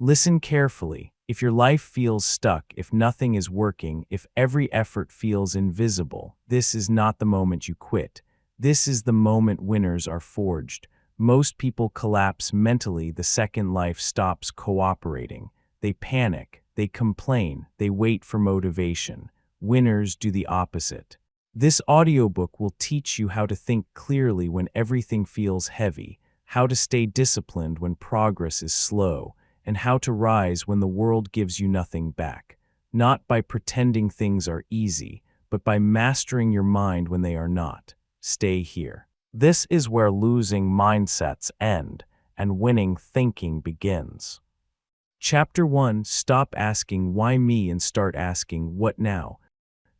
Listen carefully. If your life feels stuck, if nothing is working, if every effort feels invisible, this is not the moment you quit. This is the moment winners are forged. Most people collapse mentally the second life stops cooperating. They panic, they complain, they wait for motivation. Winners do the opposite. This audiobook will teach you how to think clearly when everything feels heavy, how to stay disciplined when progress is slow, and how to rise when the world gives you nothing back. Not by pretending things are easy, but by mastering your mind when they are not. Stay here. This is where losing mindsets end and winning thinking begins. Chapter 1: Stop asking why me and start asking what now.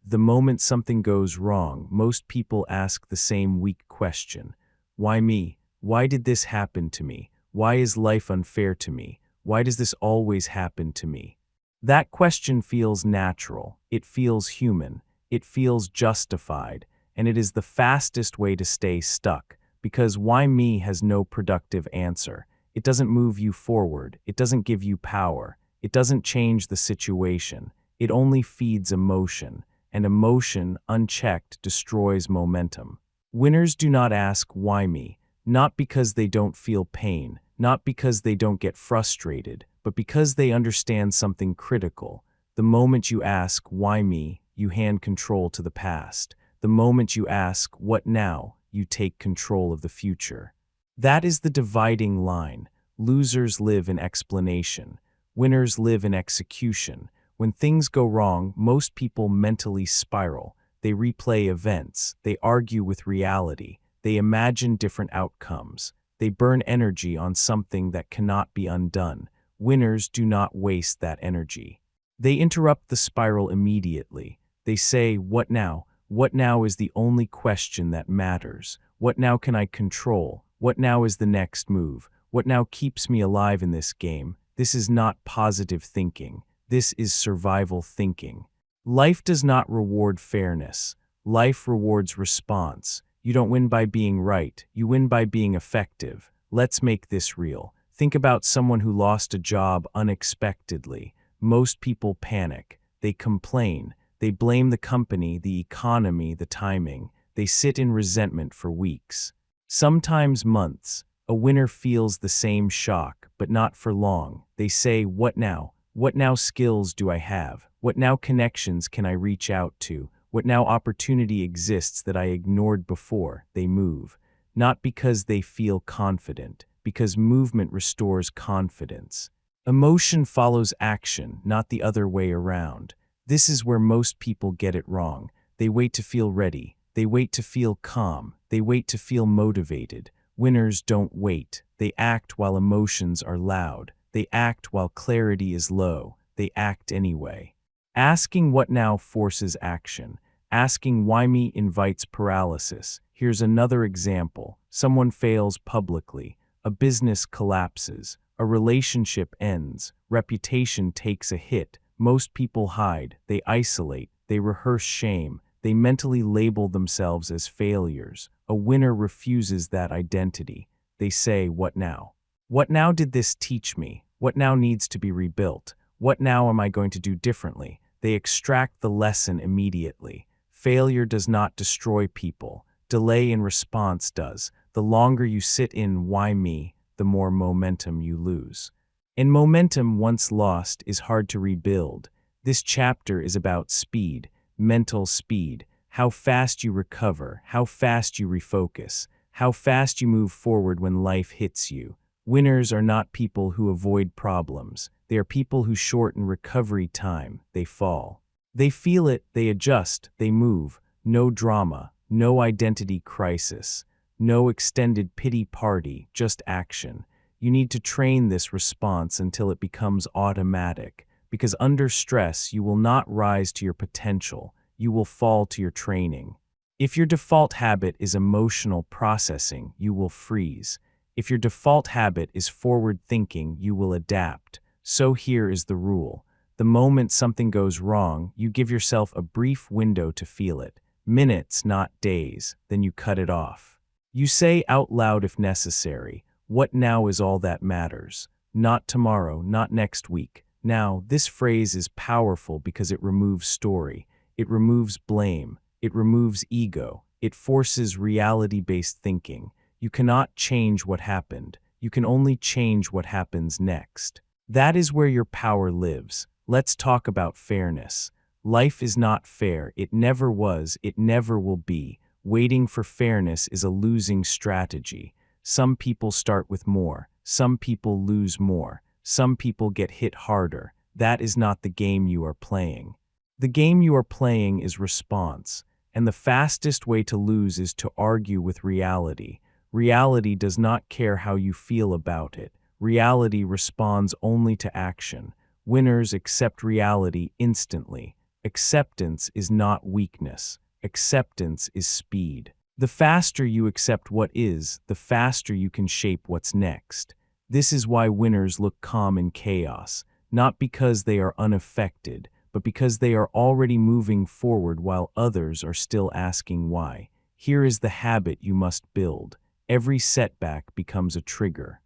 The moment something goes wrong, most people ask the same weak question. Why me? Why did this happen to me? Why is life unfair to me? Why does this always happen to me? That question feels natural, it feels human, it feels justified, and it is the fastest way to stay stuck, because why me has no productive answer. It doesn't move you forward, it doesn't give you power, it doesn't change the situation, it only feeds emotion, and emotion, unchecked, destroys momentum. Winners do not ask why me, not because they don't feel pain, not because they don't get frustrated, but because they understand something critical. The moment you ask, why me, you hand control to the past. The moment you ask, what now, you take control of the future. That is the dividing line. Losers live in explanation. Winners live in execution. When things go wrong, most people mentally spiral. They replay events. They argue with reality. They imagine different outcomes. They burn energy on something that cannot be undone. Winners do not waste that energy. They interrupt the spiral immediately. They say, what now? What now is the only question that matters. What now can I control? What now is the next move? What now keeps me alive in this game? This is not positive thinking. This is survival thinking. Life does not reward fairness. Life rewards response. You don't win by being right, you win by being effective. Let's make this real. Think about someone who lost a job unexpectedly. Most people panic. They complain. They blame the company, the economy, the timing. They sit in resentment for weeks, sometimes months. A winner feels the same shock, but not for long. They say, what now? What now skills do I have? What now connections can I reach out to? What now opportunity exists that I ignored before? They move, not because they feel confident, because movement restores confidence. Emotion follows action, not the other way around. This is where most people get it wrong. They wait to feel ready. They wait to feel calm. They wait to feel motivated. Winners don't wait. They act while emotions are loud. They act while clarity is low. They act anyway. Asking what now forces action. Asking why me invites paralysis. Here's another example. Someone fails publicly. A business collapses. A relationship ends. Reputation takes a hit. Most people hide. They isolate. They rehearse shame. They mentally label themselves as failures. A winner refuses that identity. They say, what now? What now did this teach me? What now needs to be rebuilt? What now am I going to do differently? They extract the lesson immediately. Failure does not destroy people. Delay in response does. The longer you sit in why me, the more momentum you lose. And momentum, once lost, is hard to rebuild. This chapter is about speed, mental speed, how fast you recover, how fast you refocus, how fast you move forward when life hits you. Winners are not people who avoid problems. They are people who shorten recovery time. They fall. They feel it, they adjust, they move. No drama, no identity crisis, no extended pity party, just action. You need to train this response until it becomes automatic, because under stress you will not rise to your potential, you will fall to your training. If your default habit is emotional processing, you will freeze. If your default habit is forward thinking, you will adapt. So here is the rule. The moment something goes wrong, you give yourself a brief window to feel it. Minutes, not days. Then you cut it off. You say out loud if necessary, what now is all that matters. not tomorrow, not next week. Now, this phrase is powerful because it removes story, it removes blame, it removes ego, it forces reality-based thinking. You cannot change what happened, you can only change what happens next. That is where your power lives. Let's talk about fairness. Life is not fair, it never was, it never will be. Waiting for fairness is a losing strategy. Some people start with more, some people lose more, some people get hit harder. That is not the game you are playing. The game you are playing is response, and the fastest way to lose is to argue with reality. Reality does not care how you feel about it. Reality responds only to action. Winners accept reality instantly. Acceptance is not weakness. Acceptance is speed. The faster you accept what is, the faster you can shape what's next. This is why winners look calm in chaos, not because they are unaffected, but because they are already moving forward while others are still asking why. Here is the habit you must build. Every setback becomes a trigger.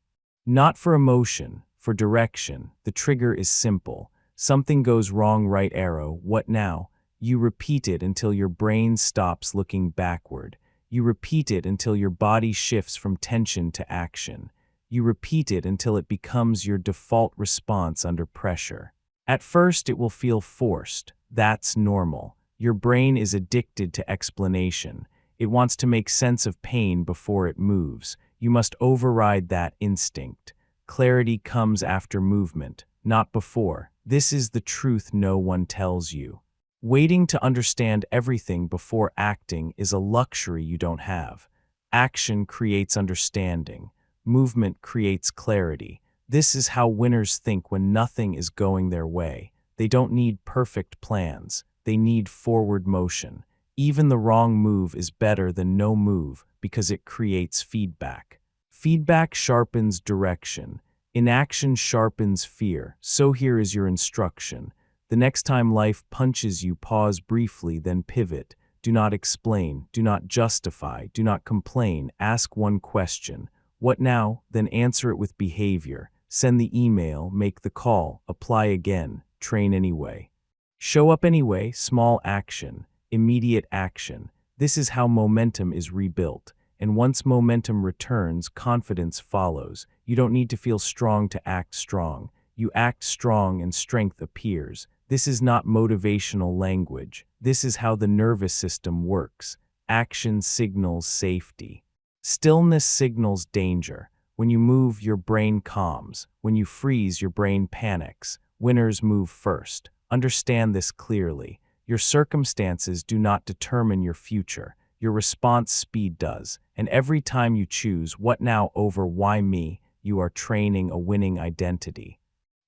Not for emotion, for direction. The trigger is simple. Something goes wrong, right arrow, what now? You repeat it until your brain stops looking backward. You repeat it until your body shifts from tension to action. You repeat it until it becomes your default response under pressure. At first, it will feel forced. That's normal. Your brain is addicted to explanation. It wants to make sense of pain before it moves. You must override that instinct. Clarity comes after movement, not before. This is the truth no one tells you. Waiting to understand everything before acting is a luxury you don't have. Action creates understanding. Movement creates clarity. This is how winners think when nothing is going their way. They don't need perfect plans. They need forward motion. Even the wrong move is better than no move because it creates feedback. Feedback sharpens direction. Inaction sharpens fear. So here is your instruction. The next time life punches you, pause briefly, then pivot. Do not explain, do not justify, do not complain. Ask one question. What now? Then answer it with behavior. Send the email, make the call, apply again, train anyway. Show up anyway, small action, immediate action. This is how momentum is rebuilt. And once momentum returns, confidence follows. You don't need to feel strong to act strong. You act strong and strength appears. This is not motivational language. This is how the nervous system works. Action signals safety. Stillness signals danger. When you move, your brain calms. When you freeze, your brain panics. Winners move first. Understand this clearly. Your circumstances do not determine your future. Your response speed does. And every time you choose what now over why me, you are training a winning identity.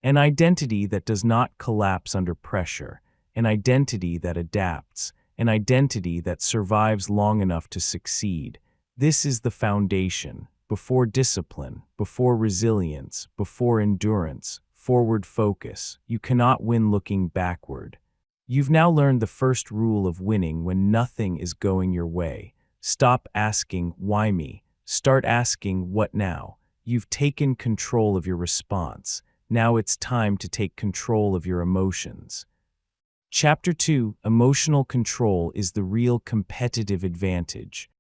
An identity that does not collapse under pressure. An identity that adapts. An identity that survives long enough to succeed. This is the foundation. Before discipline, before resilience, before endurance, forward focus. You cannot win looking backward. You've now learned the first rule of winning when nothing is going your way. Stop asking, why me? Start asking, what now? You've taken control of your response. Now it's time to take control of your emotions. Chapter 2, Emotional Control is the real competitive advantage.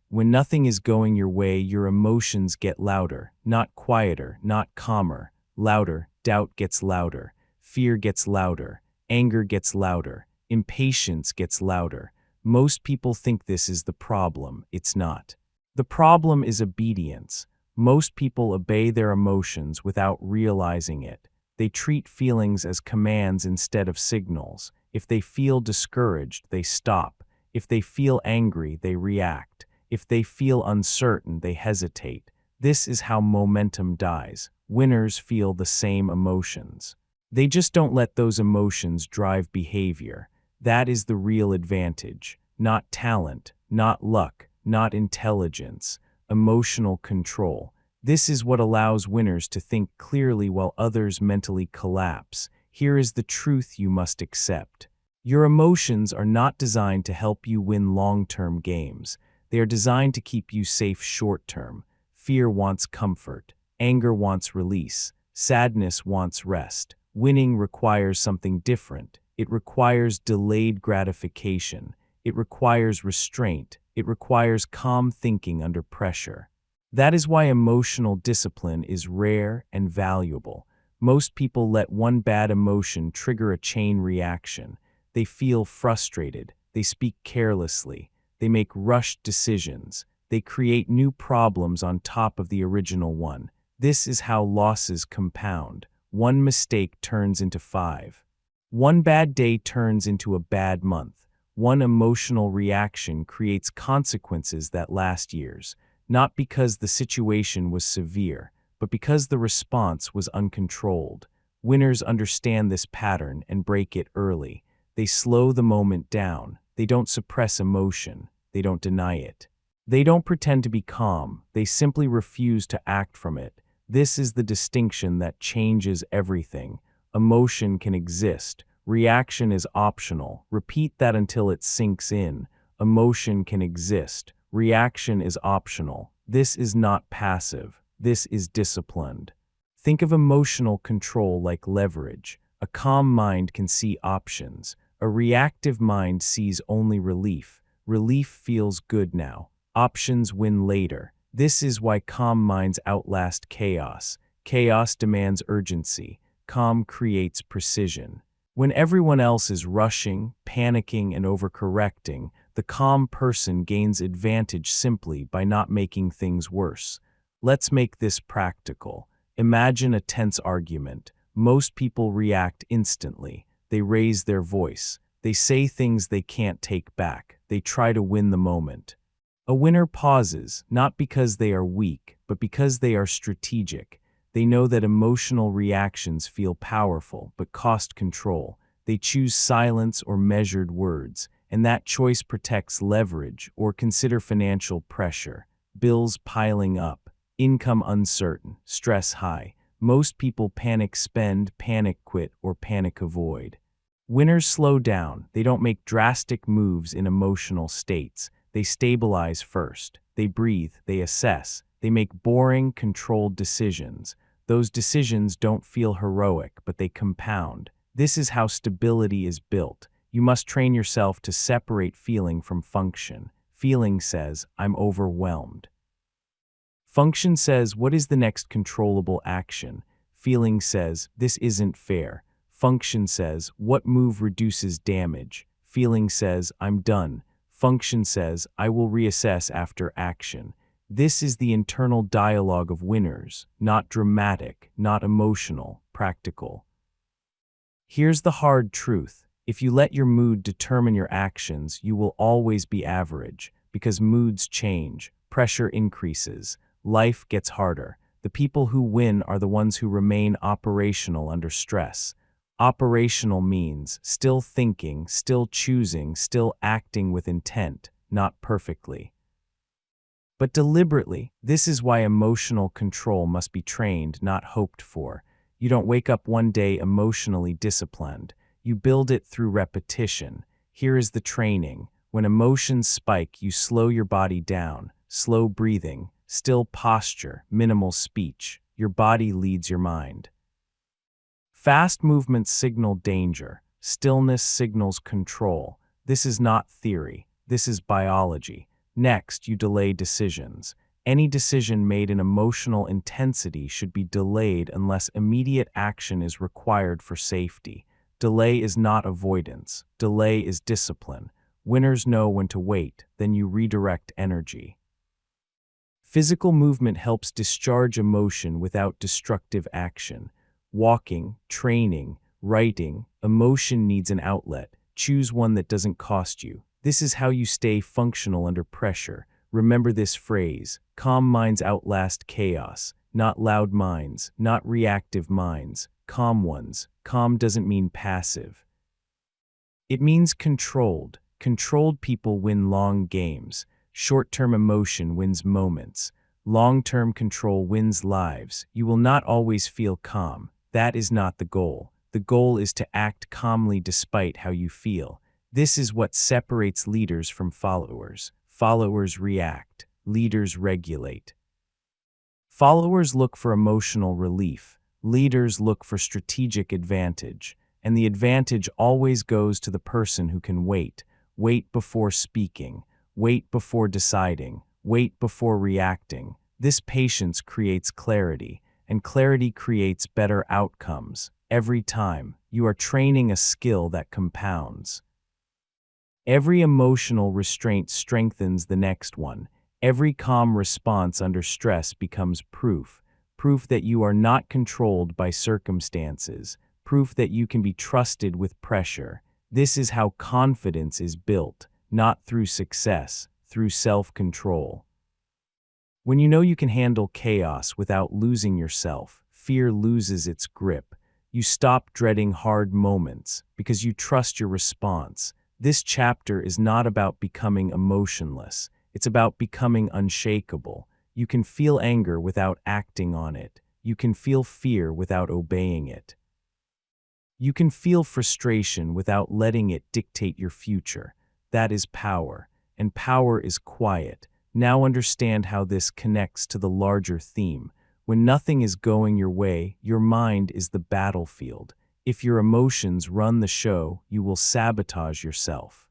When nothing is going your way, your emotions get louder, not quieter, not calmer. Louder, doubt gets louder, fear gets louder, anger gets louder, impatience gets louder. Most people think this is the problem. It's not. The problem is obedience. Most people obey their emotions without realizing it. They treat feelings as commands instead of signals. If they feel discouraged, they stop. If they feel angry, they react. If they feel uncertain, they hesitate. This is how momentum dies. Winners feel the same emotions. They just don't let those emotions drive behavior. That is the real advantage. Not talent, not luck, not intelligence. Emotional control. This is what allows winners to think clearly while others mentally collapse. Here is the truth you must accept. Your emotions are not designed to help you win long-term games. They are designed to keep you safe short-term. Fear wants comfort. Anger wants release. Sadness wants rest. Winning requires something different. It requires delayed gratification. It requires restraint. It requires calm thinking under pressure. That is why emotional discipline is rare and valuable. Most people let one bad emotion trigger a chain reaction. They feel frustrated. They speak carelessly. They make rushed decisions. They create new problems on top of the original one. This is how losses compound. One mistake turns into 5. One bad day turns into a bad month. One emotional reaction creates consequences that last years, not because the situation was severe, but because the response was uncontrolled. Winners understand this pattern and break it early. They slow the moment down. They don't suppress emotion. They don't deny it. They don't pretend to be calm. They simply refuse to act from it. This is the distinction that changes everything. Emotion can exist. Reaction is optional. Repeat that until it sinks in. Emotion can exist. Reaction is optional. This is not passive. This is disciplined. Think of emotional control like leverage. A calm mind can see options. A reactive mind sees only relief. Relief feels good now. Options win later. This is why calm minds outlast chaos. Chaos demands urgency. Calm creates precision. When everyone else is rushing, panicking, and overcorrecting, the calm person gains advantage simply by not making things worse. Let's make this practical. Imagine a tense argument. Most people react instantly. They raise their voice. They say things they can't take back. They try to win the moment. A winner pauses, not because they are weak, but because they are strategic. They know that emotional reactions feel powerful, but cost control. They choose silence or measured words, and that choice protects leverage. Or consider financial pressure. Bills piling up, income uncertain, stress high. Most people panic spend, panic quit, or panic avoid. Winners slow down. They don't make drastic moves in emotional states. They stabilize first. They breathe. They assess. They make boring, controlled decisions. Those decisions don't feel heroic, but they compound. This is how stability is built. You must train yourself to separate feeling from function. Feeling says, I'm overwhelmed. Function says, what is the next controllable action? Feeling says, this isn't fair. Function says, what move reduces damage? Feeling says, I'm done. Function says, I will reassess after action. This is the internal dialogue of winners, not dramatic, not emotional, practical. Here's the hard truth. If you let your mood determine your actions, you will always be average, because moods change, pressure increases, life gets harder. The people who win are the ones who remain operational under stress. Operational means still thinking, still choosing, still acting with intent, not perfectly, but deliberately. This is why emotional control must be trained, not hoped for. You don't wake up one day emotionally disciplined. You build it through repetition. Here is the training. When emotions spike, you slow your body down. Slow breathing, still posture, minimal speech. Your body leads your mind. Fast movements signal danger. Stillness signals control. This is not theory. This is biology. Next, you delay decisions. Any decision made in emotional intensity should be delayed unless immediate action is required for safety. Delay is not avoidance. Delay is discipline. Winners know when to wait, then you redirect energy. Physical movement helps discharge emotion without destructive action. Walking, training, writing, emotion needs an outlet. Choose one that doesn't cost you. This is how you stay functional under pressure. Remember this phrase: calm minds outlast chaos. Not loud minds, not reactive minds, calm ones. Calm doesn't mean passive. It means controlled. Controlled people win long games. Short-term emotion wins moments. Long-term control wins lives. You will not always feel calm. That is not the goal. The goal is to act calmly despite how you feel. This is what separates leaders from followers. Followers react. Leaders regulate. Followers look for emotional relief. Leaders look for strategic advantage, and the advantage always goes to the person who can wait. Wait before speaking, wait before deciding, wait before reacting. This patience creates clarity, and clarity creates better outcomes. Every time, you are training a skill that compounds. Every emotional restraint strengthens the next one. Every calm response under stress becomes proof. Proof that you are not controlled by circumstances. Proof that you can be trusted with pressure. This is how confidence is built, not through success, through self-control. When you know you can handle chaos without losing yourself, fear loses its grip. You stop dreading hard moments because you trust your response. This chapter is not about becoming emotionless. It's about becoming unshakable. You can feel anger without acting on it. You can feel fear without obeying it. You can feel frustration without letting it dictate your future. That is power, and power is quiet. Now understand how this connects to the larger theme. When nothing is going your way, your mind is the battlefield. If your emotions run the show, you will sabotage yourself.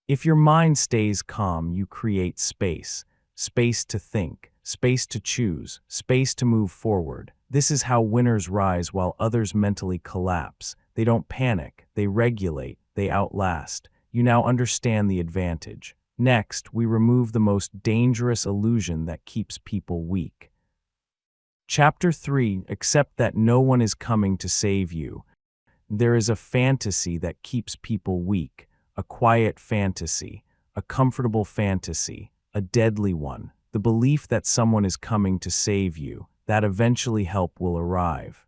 If your mind stays calm, you create space. Space to think, space to choose, space to move forward. This is how winners rise while others mentally collapse. They don't panic, they regulate, they outlast. You now understand the advantage. Next, we remove the most dangerous illusion that keeps people weak. Chapter 3. Accept that no one is coming to save you. There is a fantasy that keeps people weak, a quiet fantasy, a comfortable fantasy, a deadly one, the belief that someone is coming to save you, that eventually help will arrive.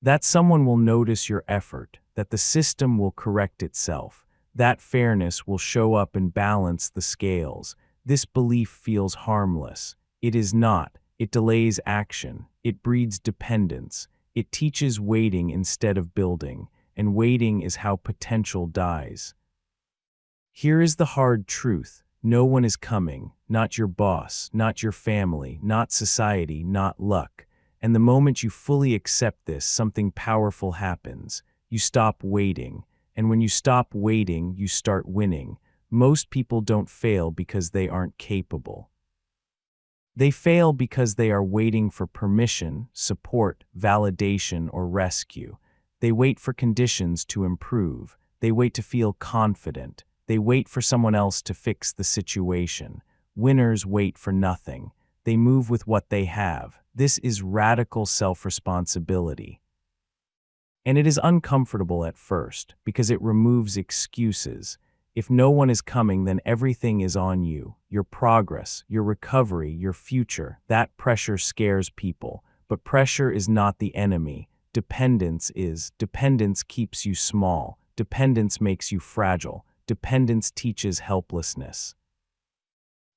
That someone will notice your effort, that the system will correct itself, that fairness will show up and balance the scales. This belief feels harmless. It is not. It delays action. It breeds dependence. It teaches waiting instead of building, and waiting is how potential dies. Here is the hard truth. No one is coming, not your boss, not your family, not society, not luck. And the moment you fully accept this, something powerful happens. You stop waiting, and when you stop waiting, you start winning. Most people don't fail because they aren't capable. They fail because they are waiting for permission, support, validation, or rescue. They wait for conditions to improve. They wait to feel confident. They wait for someone else to fix the situation. Winners wait for nothing. They move with what they have. This is radical self-responsibility. And it is uncomfortable at first because it removes excuses. If no one is coming, then everything is on you. Your progress, your recovery, your future. That pressure scares people. But pressure is not the enemy. Dependence is. Dependence keeps you small. Dependence makes you fragile. Dependence teaches helplessness.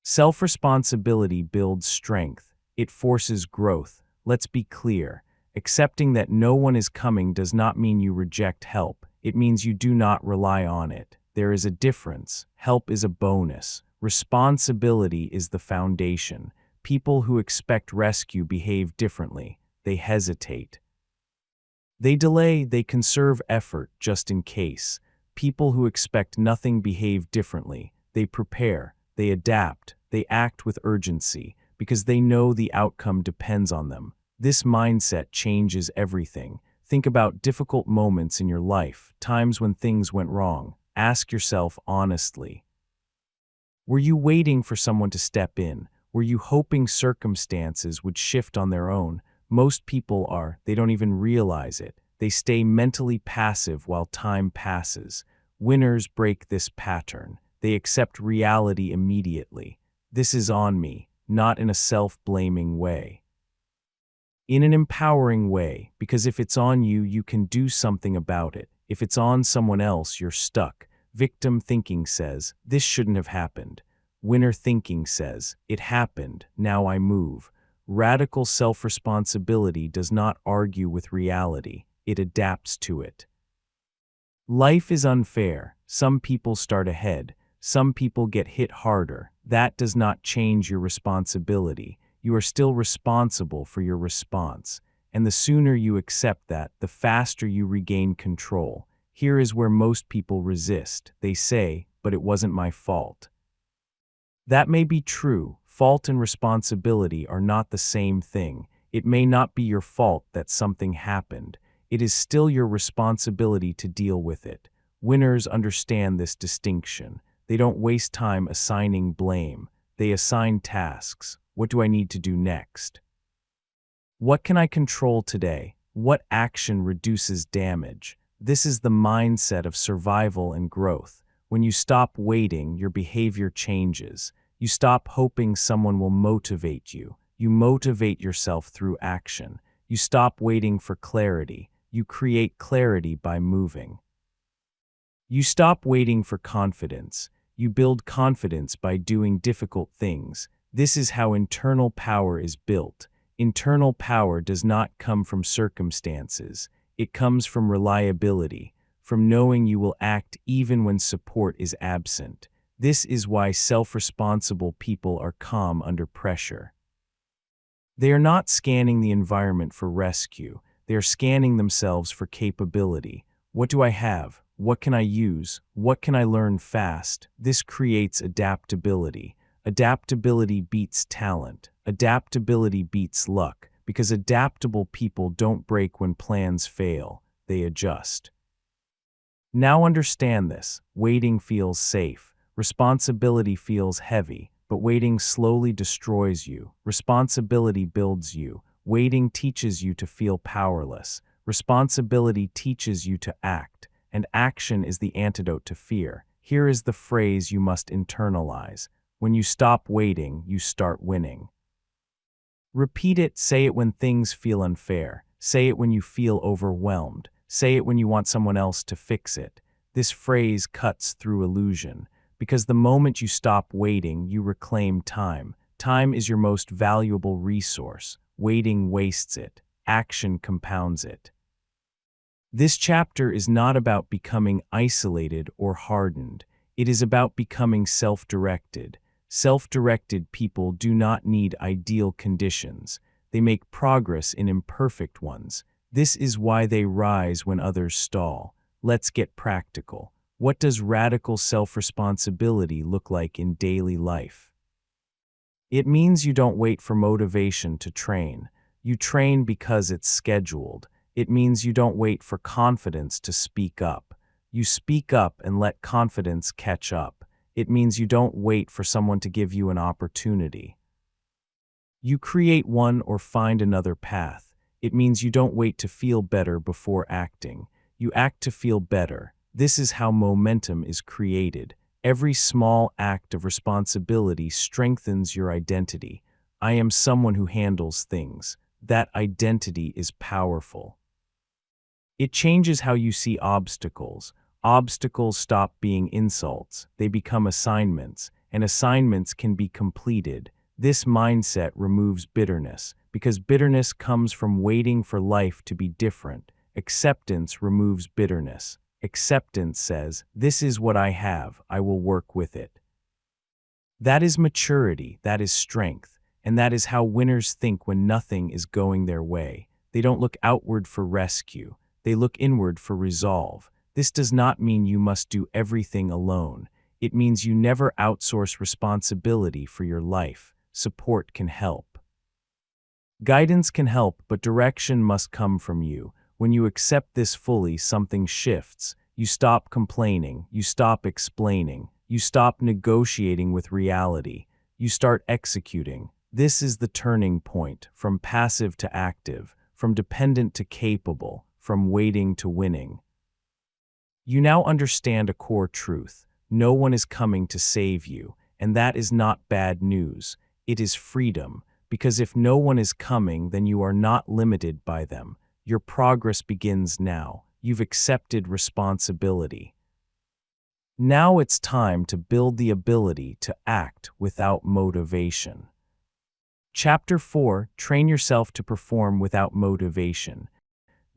Self-responsibility builds strength. It forces growth. Let's be clear. Accepting that no one is coming does not mean you reject help. It means you do not rely on it. There is a difference. Help is a bonus. Responsibility is the foundation. People who expect rescue behave differently. They hesitate. They delay, they conserve effort just in case. People who expect nothing behave differently. They prepare, they adapt, they act with urgency because they know the outcome depends on them. This mindset changes everything. Think about difficult moments in your life, times when things went wrong. Ask yourself honestly. Were you waiting for someone to step in? Were you hoping circumstances would shift on their own? Most people are. They don't even realize it. They stay mentally passive while time passes. Winners break this pattern. They accept reality immediately. This is on me, not in a self-blaming way. In an empowering way, because if it's on you, you can do something about it. If it's on someone else, you're stuck. Victim thinking says, this shouldn't have happened. Winner thinking says, it happened, now I move. Radical self-responsibility does not argue with reality, it adapts to it. Life is unfair. Some people start ahead. Some people get hit harder. That does not change your responsibility. You are still responsible for your response. And the sooner you accept that, the faster you regain control. Here is where most people resist. They say, "But it wasn't my fault." That may be true. Fault and responsibility are not the same thing. It may not be your fault that something happened. It is still your responsibility to deal with it. Winners understand this distinction. They don't waste time assigning blame. They assign tasks. What do I need to do next? What can I control today? What action reduces damage? This is the mindset of survival and growth. When you stop waiting, your behavior changes. You stop hoping someone will motivate you. You motivate yourself through action. You stop waiting for clarity. You create clarity by moving. You stop waiting for confidence. You build confidence by doing difficult things. This is how internal power is built. Internal power does not come from circumstances. It comes from reliability, from knowing you will act even when support is absent. This is why self-responsible people are calm under pressure. They are not scanning the environment for rescue. They are scanning themselves for capability. What do I have? What can I use? What can I learn fast? This creates adaptability. Adaptability beats talent. Adaptability beats luck, because adaptable people don't break when plans fail. They adjust. Now understand this. Waiting feels safe. Responsibility feels heavy, but waiting slowly destroys you. Responsibility builds you. Waiting teaches you to feel powerless. Responsibility teaches you to act, and action is the antidote to fear. Here is the phrase you must internalize. When you stop waiting, you start winning. Repeat it. Say it when things feel unfair. Say it when you feel overwhelmed. Say it when you want someone else to fix it. This phrase cuts through illusion, because the moment you stop waiting, you reclaim time. Time is your most valuable resource. Waiting wastes it. Action compounds it. This chapter is not about becoming isolated or hardened. It is about becoming self-directed. Self-directed people do not need ideal conditions. They make progress in imperfect ones. This is why they rise when others stall. Let's get practical. What does radical self-responsibility look like in daily life? It means you don't wait for motivation to train. You train because it's scheduled. It means you don't wait for confidence to speak up. You speak up and let confidence catch up. It means you don't wait for someone to give you an opportunity. You create one or find another path. It means you don't wait to feel better before acting. You act to feel better. This is how momentum is created. Every small act of responsibility strengthens your identity. I am someone who handles things. That identity is powerful. It changes how you see obstacles. Obstacles stop being insults. They become assignments, and assignments can be completed. This mindset removes bitterness, because bitterness comes from waiting for life to be different. Acceptance removes bitterness. Acceptance says, "This is what I have, I will work with it." That is maturity, that is strength, and that is how winners think when nothing is going their way. They don't look outward for rescue, they look inward for resolve. This does not mean you must do everything alone. It means you never outsource responsibility for your life. Support can help. Guidance can help, but direction must come from you. When you accept this fully, something shifts. You stop complaining, you stop explaining, you stop negotiating with reality. You start executing. This is the turning point, from passive to active, from dependent to capable, from waiting to winning. You now understand a core truth. No one is coming to save you, and that is not bad news. It is freedom, because if no one is coming, then you are not limited by them. Your progress begins now. You've accepted responsibility. Now it's time to build the ability to act without motivation. Chapter 4: Train yourself to perform without motivation.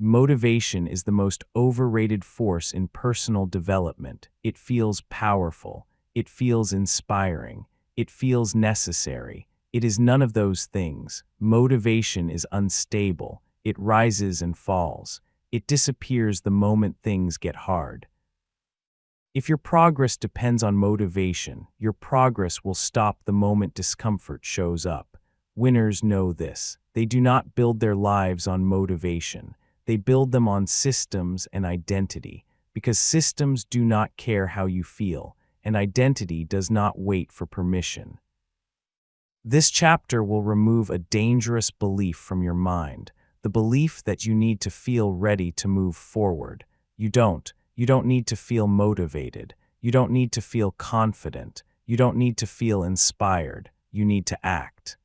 Motivation is the most overrated force in personal development. It feels powerful. It feels inspiring. It feels necessary. It is none of those things. Motivation is unstable. It rises and falls. It disappears the moment things get hard. If your progress depends on motivation, your progress will stop the moment discomfort shows up. Winners know this. They do not build their lives on motivation. They build them on systems and identity, because systems do not care how you feel, and identity does not wait for permission. This chapter will remove a dangerous belief from your mind, the belief that you need to feel ready to move forward. You don't. You don't need to feel motivated. You don't need to feel confident. You don't need to feel inspired. You need to act.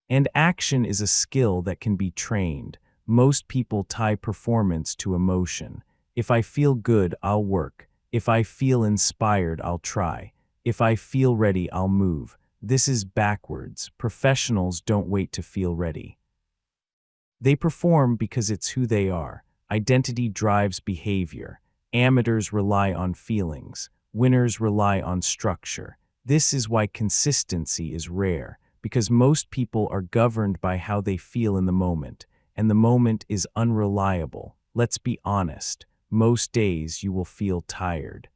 And action is a skill that can be trained. Most people tie performance to emotion. If I feel good, I'll work. If I feel inspired, I'll try. If I feel ready, I'll move. This is backwards. Professionals don't wait to feel ready. They perform because it's who they are. Identity drives behavior. Amateurs rely on feelings. Winners rely on structure. This is why consistency is rare, because most people are governed by how they feel in the moment, and the moment is unreliable. Let's be honest. Most days you will feel tired.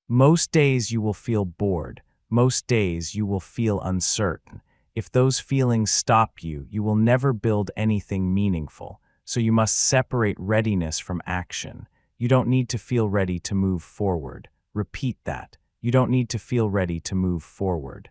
Most days you will feel bored. Most days you will feel uncertain. If those feelings stop you, you will never build anything meaningful. So you must separate readiness from action. You don't need to feel ready to move forward. Repeat that. You don't need to feel ready to move forward.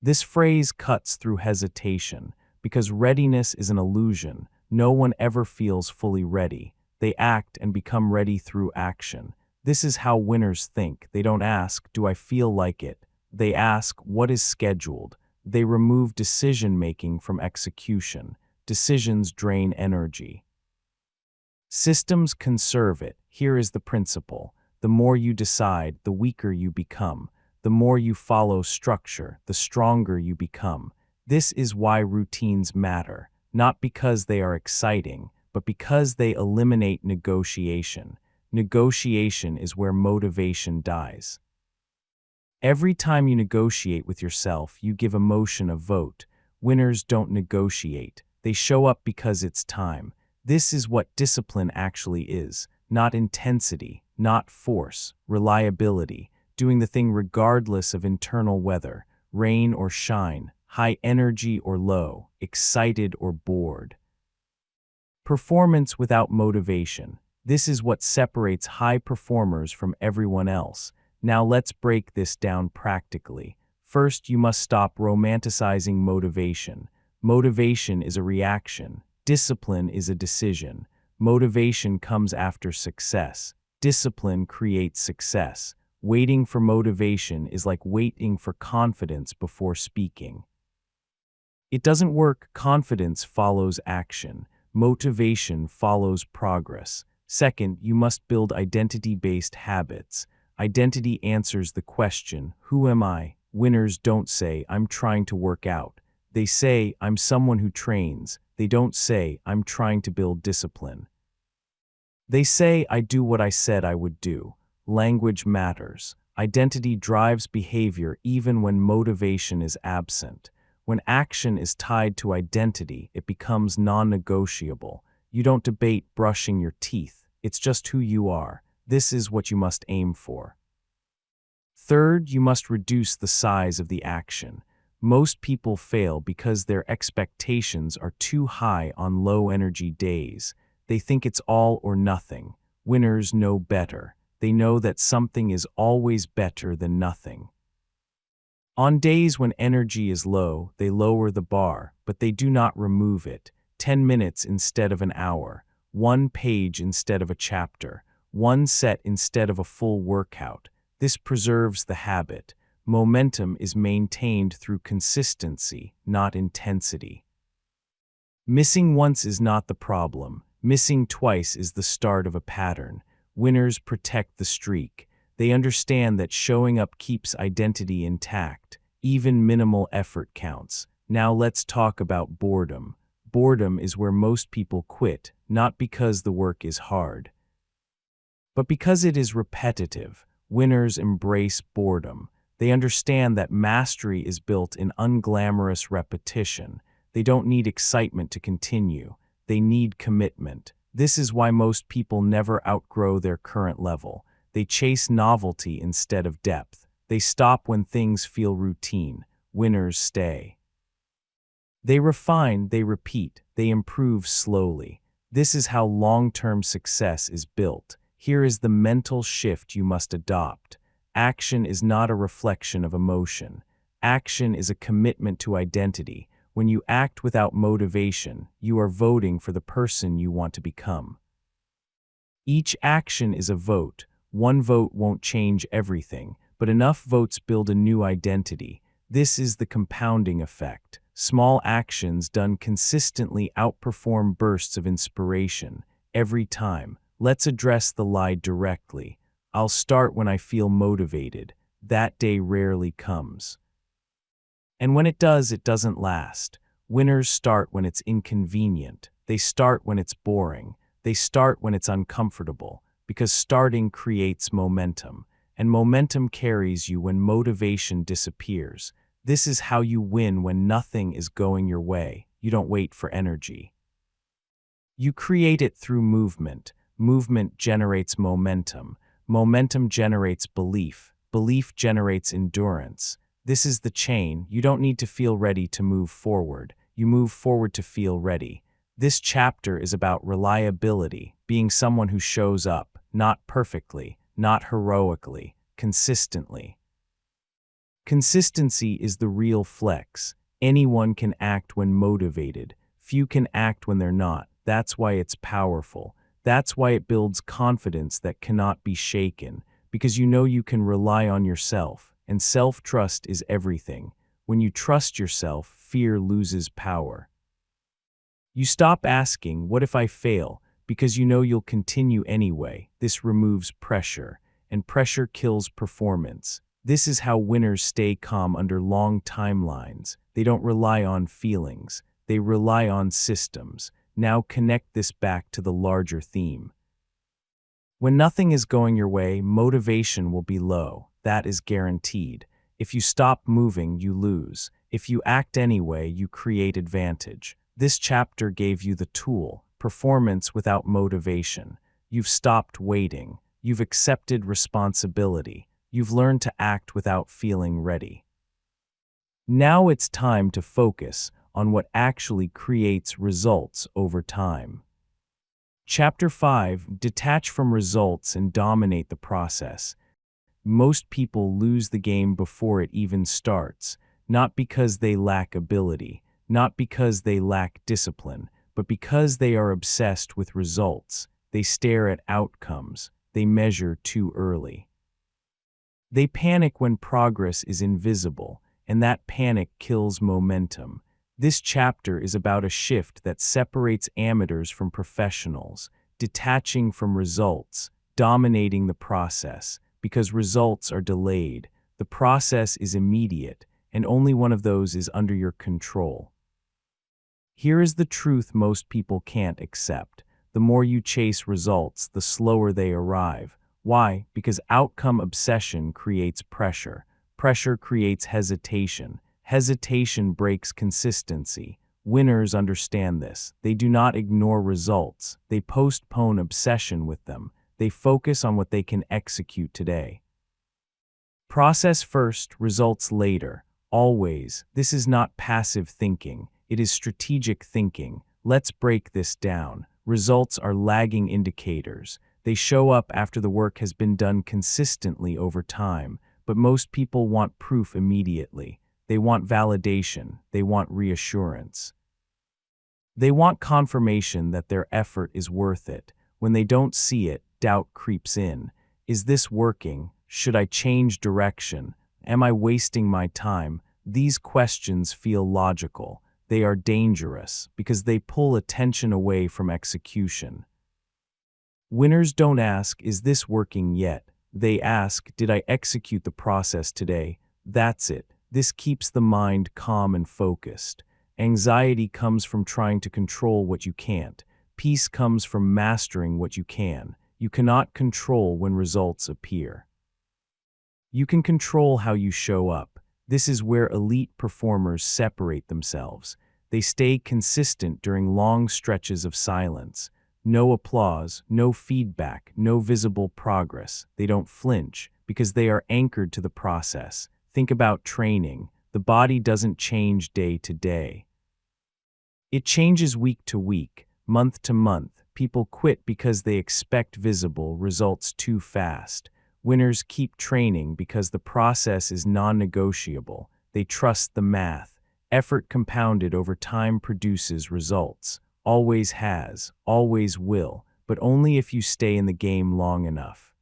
This phrase cuts through hesitation, because readiness is an illusion. No one ever feels fully ready. They act and become ready through action. This is how winners think. They don't ask, "Do I feel like it?" They ask, "What is scheduled?" They remove decision-making from execution. Decisions drain energy. Systems conserve it. Here is the principle. The more you decide, the weaker you become. The more you follow structure, the stronger you become. This is why routines matter, not because they are exciting, but because they eliminate negotiation. Negotiation is where motivation dies. Every time you negotiate with yourself, you give emotion a vote. Winners don't negotiate. They show up because it's time. This is what discipline actually is. Not intensity, not force, reliability, doing the thing regardless of internal weather, rain or shine, high energy or low, excited or bored. Performance without motivation. This is what separates high performers from everyone else. Now let's break this down practically. First, you must stop romanticizing motivation. Motivation is a reaction. Discipline is a decision. Motivation comes after success. Discipline creates success. Waiting for motivation is like waiting for confidence before speaking. It doesn't work. Confidence follows action. Motivation follows progress. Second, you must build identity-based habits. Identity answers the question, "Who am I?" Winners don't say, "I'm trying to work out." They say, "I'm someone who trains." They don't say, "I'm trying to build discipline." They say, "I do what I said I would do." Language matters. Identity drives behavior even when motivation is absent. When action is tied to identity, it becomes non-negotiable. You don't debate brushing your teeth. It's just who you are. This is what you must aim for. Third, you must reduce the size of the action. Most people fail because their expectations are too high on low-energy days. They think it's all or nothing. Winners know better. They know that something is always better than nothing. On days when energy is low, they lower the bar, but they do not remove it. 10 minutes instead of an hour, 1 page instead of a chapter, 1 set instead of a full workout. This preserves the habit. Momentum is maintained through consistency, not intensity. Missing once is not the problem. Missing twice is the start of a pattern. Winners protect the streak. They understand that showing up keeps identity intact. Even minimal effort counts. Now let's talk about boredom. Boredom is where most people quit, not because the work is hard, but because it is repetitive. Winners embrace boredom. They understand that mastery is built in unglamorous repetition. They don't need excitement to continue. They need commitment. This is why most people never outgrow their current level. They chase novelty instead of depth. They stop when things feel routine. Winners stay. They refine, they repeat, they improve slowly. This is how long-term success is built. Here is the mental shift you must adopt. Action is not a reflection of emotion. Action is a commitment to identity. When you act without motivation, you are voting for the person you want to become. Each action is a vote. One vote won't change everything, but enough votes build a new identity. This is the compounding effect. Small actions done consistently outperform bursts of inspiration every time. Let's address the lie directly. I'll start when I feel motivated. That day rarely comes. And when it does, it doesn't last. Winners start when it's inconvenient. They start when it's boring. They start when it's uncomfortable, because starting creates momentum, and momentum carries you when motivation disappears. This is how you win when nothing is going your way. You don't wait for energy. You create it through movement. Movement generates momentum. Momentum generates belief. Belief generates endurance. This is the chain. You don't need to feel ready to move forward. You move forward to feel ready. This chapter is about reliability, being someone who shows up, not perfectly, not heroically, consistently. Consistency is the real flex. Anyone can act when motivated. Few can act when they're not. That's why it's powerful. That's why it builds confidence that cannot be shaken, because you know you can rely on yourself, and self-trust is everything. When you trust yourself, fear loses power. You stop asking, "What if I fail?" because you know you'll continue anyway. This removes pressure, and pressure kills performance. This is how winners stay calm under long timelines. They don't rely on feelings. They rely on systems. Now connect this back to the larger theme. When nothing is going your way, motivation will be low. That is guaranteed. If you stop moving, you lose. If you act anyway, you create advantage. This chapter gave you the tool, performance without motivation. You've stopped waiting. You've accepted responsibility. You've learned to act without feeling ready. Now it's time to focus on what actually creates results over time. Chapter 5: Detach from results and dominate the process. Most people lose the game before it even starts, not because they lack ability, not because they lack discipline, but because they are obsessed with results. They stare at outcomes. They measure too early. They panic when progress is invisible, and that panic kills momentum. This chapter is about a shift that separates amateurs from professionals, detaching from results, dominating the process, because results are delayed. The process is immediate, and only one of those is under your control. Here is the truth most people can't accept. The more you chase results, the slower they arrive. Why? Because outcome obsession creates pressure. Pressure creates hesitation. Hesitation breaks consistency. Winners understand this. They do not ignore results. They postpone obsession with them. They focus on what they can execute today. Process first, results later. Always. This is not passive thinking. It is strategic thinking. Let's break this down. Results are lagging indicators. They show up after the work has been done consistently over time, but most people want proof immediately. They want validation. They want reassurance. They want confirmation that their effort is worth it. When they don't see it, doubt creeps in. Is this working? Should I change direction? Am I wasting my time? These questions feel logical. They are dangerous because they pull attention away from execution. Winners don't ask, "Is this working yet?" They ask, "Did I execute the process today?" That's it. This keeps the mind calm and focused. Anxiety comes from trying to control what you can't. Peace comes from mastering what you can. You cannot control when results appear. You can control how you show up. This is where elite performers separate themselves. They stay consistent during long stretches of silence. No applause, no feedback, no visible progress. They don't flinch because they are anchored to the process. Think about training. The body doesn't change day to day. It changes week to week, month to month. People quit because they expect visible results too fast. Winners keep training because the process is non-negotiable. They trust the math. Effort compounded over time produces results. Always has, always will, but only if you stay in the game long enough.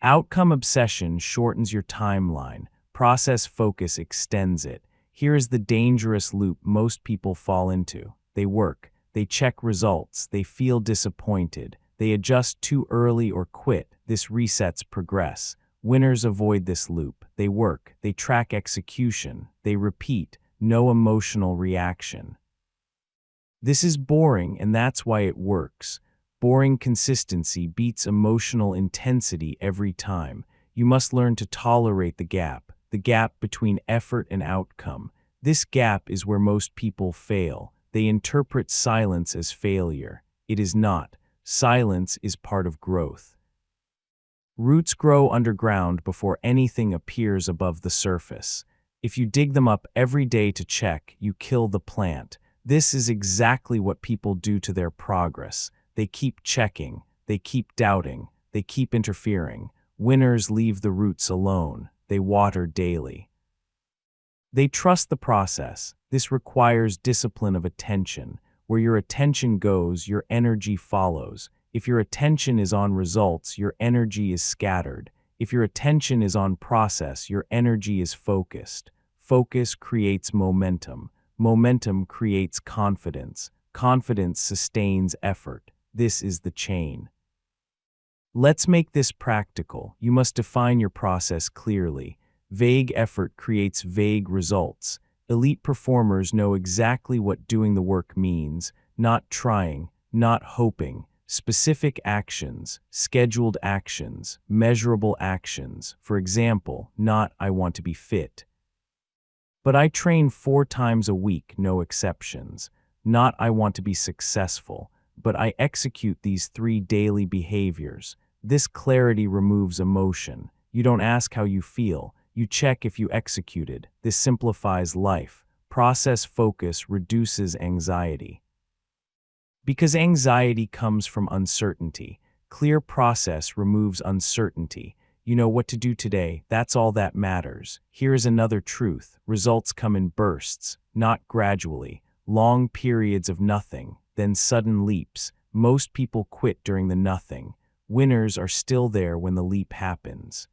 Outcome obsession shortens your timeline. Process focus extends it. Here is the dangerous loop most people fall into. They work, they check results, they feel disappointed, they adjust too early or quit. This resets progress. Winners avoid this loop. They work, they track execution, they repeat, no emotional reaction. This is boring, and that's why it works. Boring consistency beats emotional intensity every time. You must learn to tolerate the gap between effort and outcome. This gap is where most people fail. They interpret silence as failure. It is not. Silence is part of growth. Roots grow underground before anything appears above the surface. If you dig them up every day to check, you kill the plant. This is exactly what people do to their progress. They keep checking, they keep doubting, they keep interfering. Winners leave the roots alone. They water daily. They trust the process. This requires discipline of attention. Where your attention goes, your energy follows. If your attention is on results, your energy is scattered. If your attention is on process, your energy is focused. Focus creates momentum. Momentum creates confidence. Confidence sustains effort. This is the chain. Let's make this practical. You must define your process clearly. Vague effort creates vague results. Elite performers know exactly what doing the work means, not trying, not hoping. Specific actions, scheduled actions, measurable actions. For example, not "I want to be fit," but "I train 4 times a week, no exceptions." Not "I want to be successful," but "I execute these 3 daily behaviors." This clarity removes emotion. You don't ask how you feel, you check if you executed. This simplifies life. Process focus reduces anxiety. Because anxiety comes from uncertainty. Clear process removes uncertainty. You know what to do today, that's all that matters. Here is another truth. Results come in bursts, not gradually. Long periods of nothing, then sudden leaps. Most people quit during the nothing. Winners are still there when the leap happens.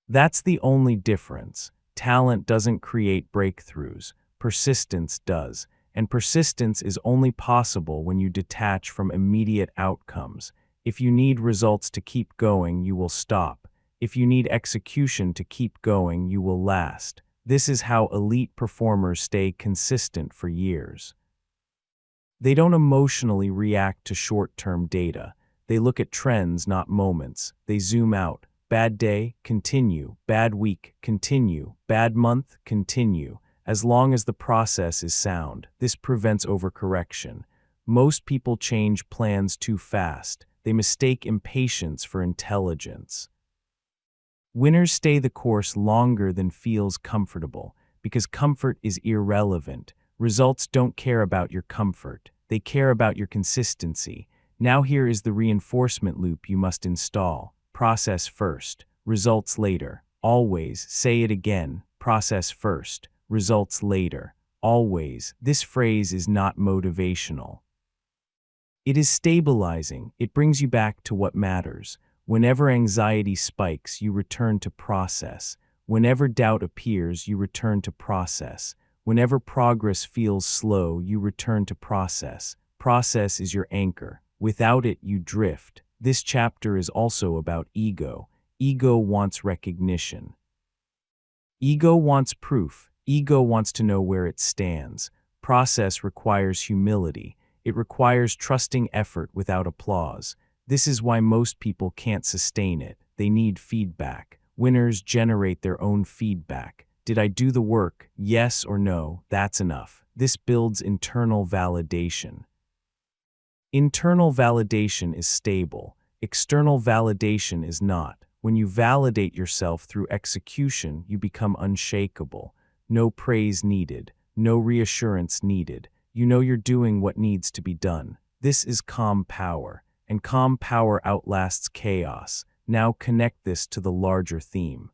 That's the only difference. Talent doesn't create breakthroughs. Persistence does. And persistence is only possible when you detach from immediate outcomes. If you need results to keep going, you will stop. If you need execution to keep going, you will last. This is how elite performers stay consistent for years. They don't emotionally react to short-term data. They look at trends, not moments. They zoom out. Bad day, continue. Bad week, continue. Bad month, continue. As long as the process is sound, this prevents overcorrection. Most people change plans too fast. They mistake impatience for intelligence. Winners stay the course longer than feels comfortable, because comfort is irrelevant. Results don't care about your comfort. They care about your consistency. Now here is the reinforcement loop you must install. Process first, results later. Always say it again. Process first, results later. Always. This phrase is not motivational. It is stabilizing. It brings you back to what matters. Whenever anxiety spikes, you return to process. Whenever doubt appears, you return to process. Whenever progress feels slow, you return to process. Process is your anchor. Without it, you drift. This chapter is also about ego. Ego wants recognition. Ego wants proof. Ego wants to know where it stands. Process requires humility. It requires trusting effort without applause. This is why most people can't sustain it. They need feedback. Winners generate their own feedback. Did I do the work? Yes or no? That's enough. This builds internal validation. Internal validation is stable. External validation is not. When you validate yourself through execution, you become unshakable. No praise needed. No reassurance needed. You know you're doing what needs to be done. This is calm power, and calm power outlasts chaos. Now connect this to the larger theme.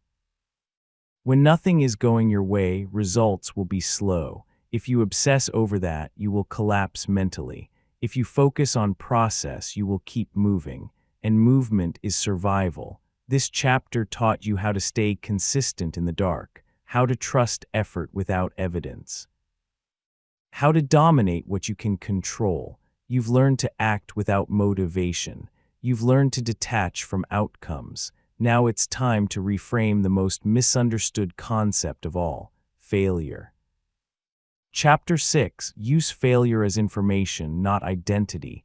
When nothing is going your way, results will be slow. If you obsess over that, you will collapse mentally. If you focus on process, you will keep moving, and movement is survival. This chapter taught you how to stay consistent in the dark, how to trust effort without evidence, how to dominate what you can control. You've learned to act without motivation. You've learned to detach from outcomes. Now it's time to reframe the most misunderstood concept of all: failure. Chapter 6. Use failure as information, not identity.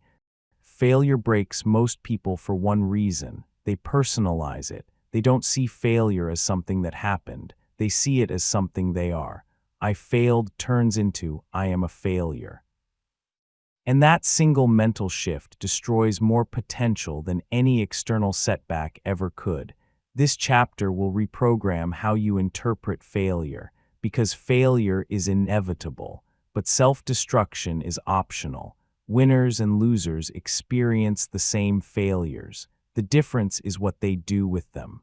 Failure breaks most people for one reason. They personalize it. They don't see failure as something that happened. They see it as something they are. I failed turns into I am a failure. And that single mental shift destroys more potential than any external setback ever could. This chapter will reprogram how you interpret failure, because failure is inevitable, but self-destruction is optional. Winners and losers experience the same failures. The difference is what they do with them.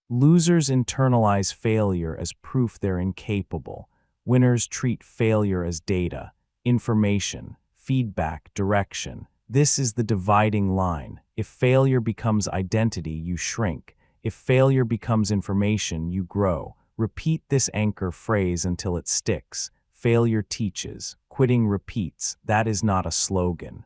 Losers internalize failure as proof they're incapable. Winners treat failure as data, information, feedback, direction. This is the dividing line. If failure becomes identity, you shrink. If failure becomes information, you grow. Repeat this anchor phrase until it sticks. Failure teaches. Quitting repeats. That is not a slogan.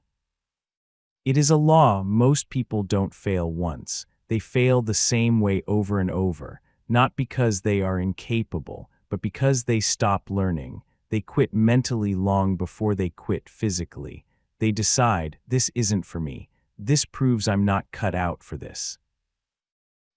It is a law. Most people don't fail once. They fail the same way over and over, not because they are incapable, but because they stop learning. They quit mentally long before they quit physically. They decide, this isn't for me. This proves I'm not cut out for this.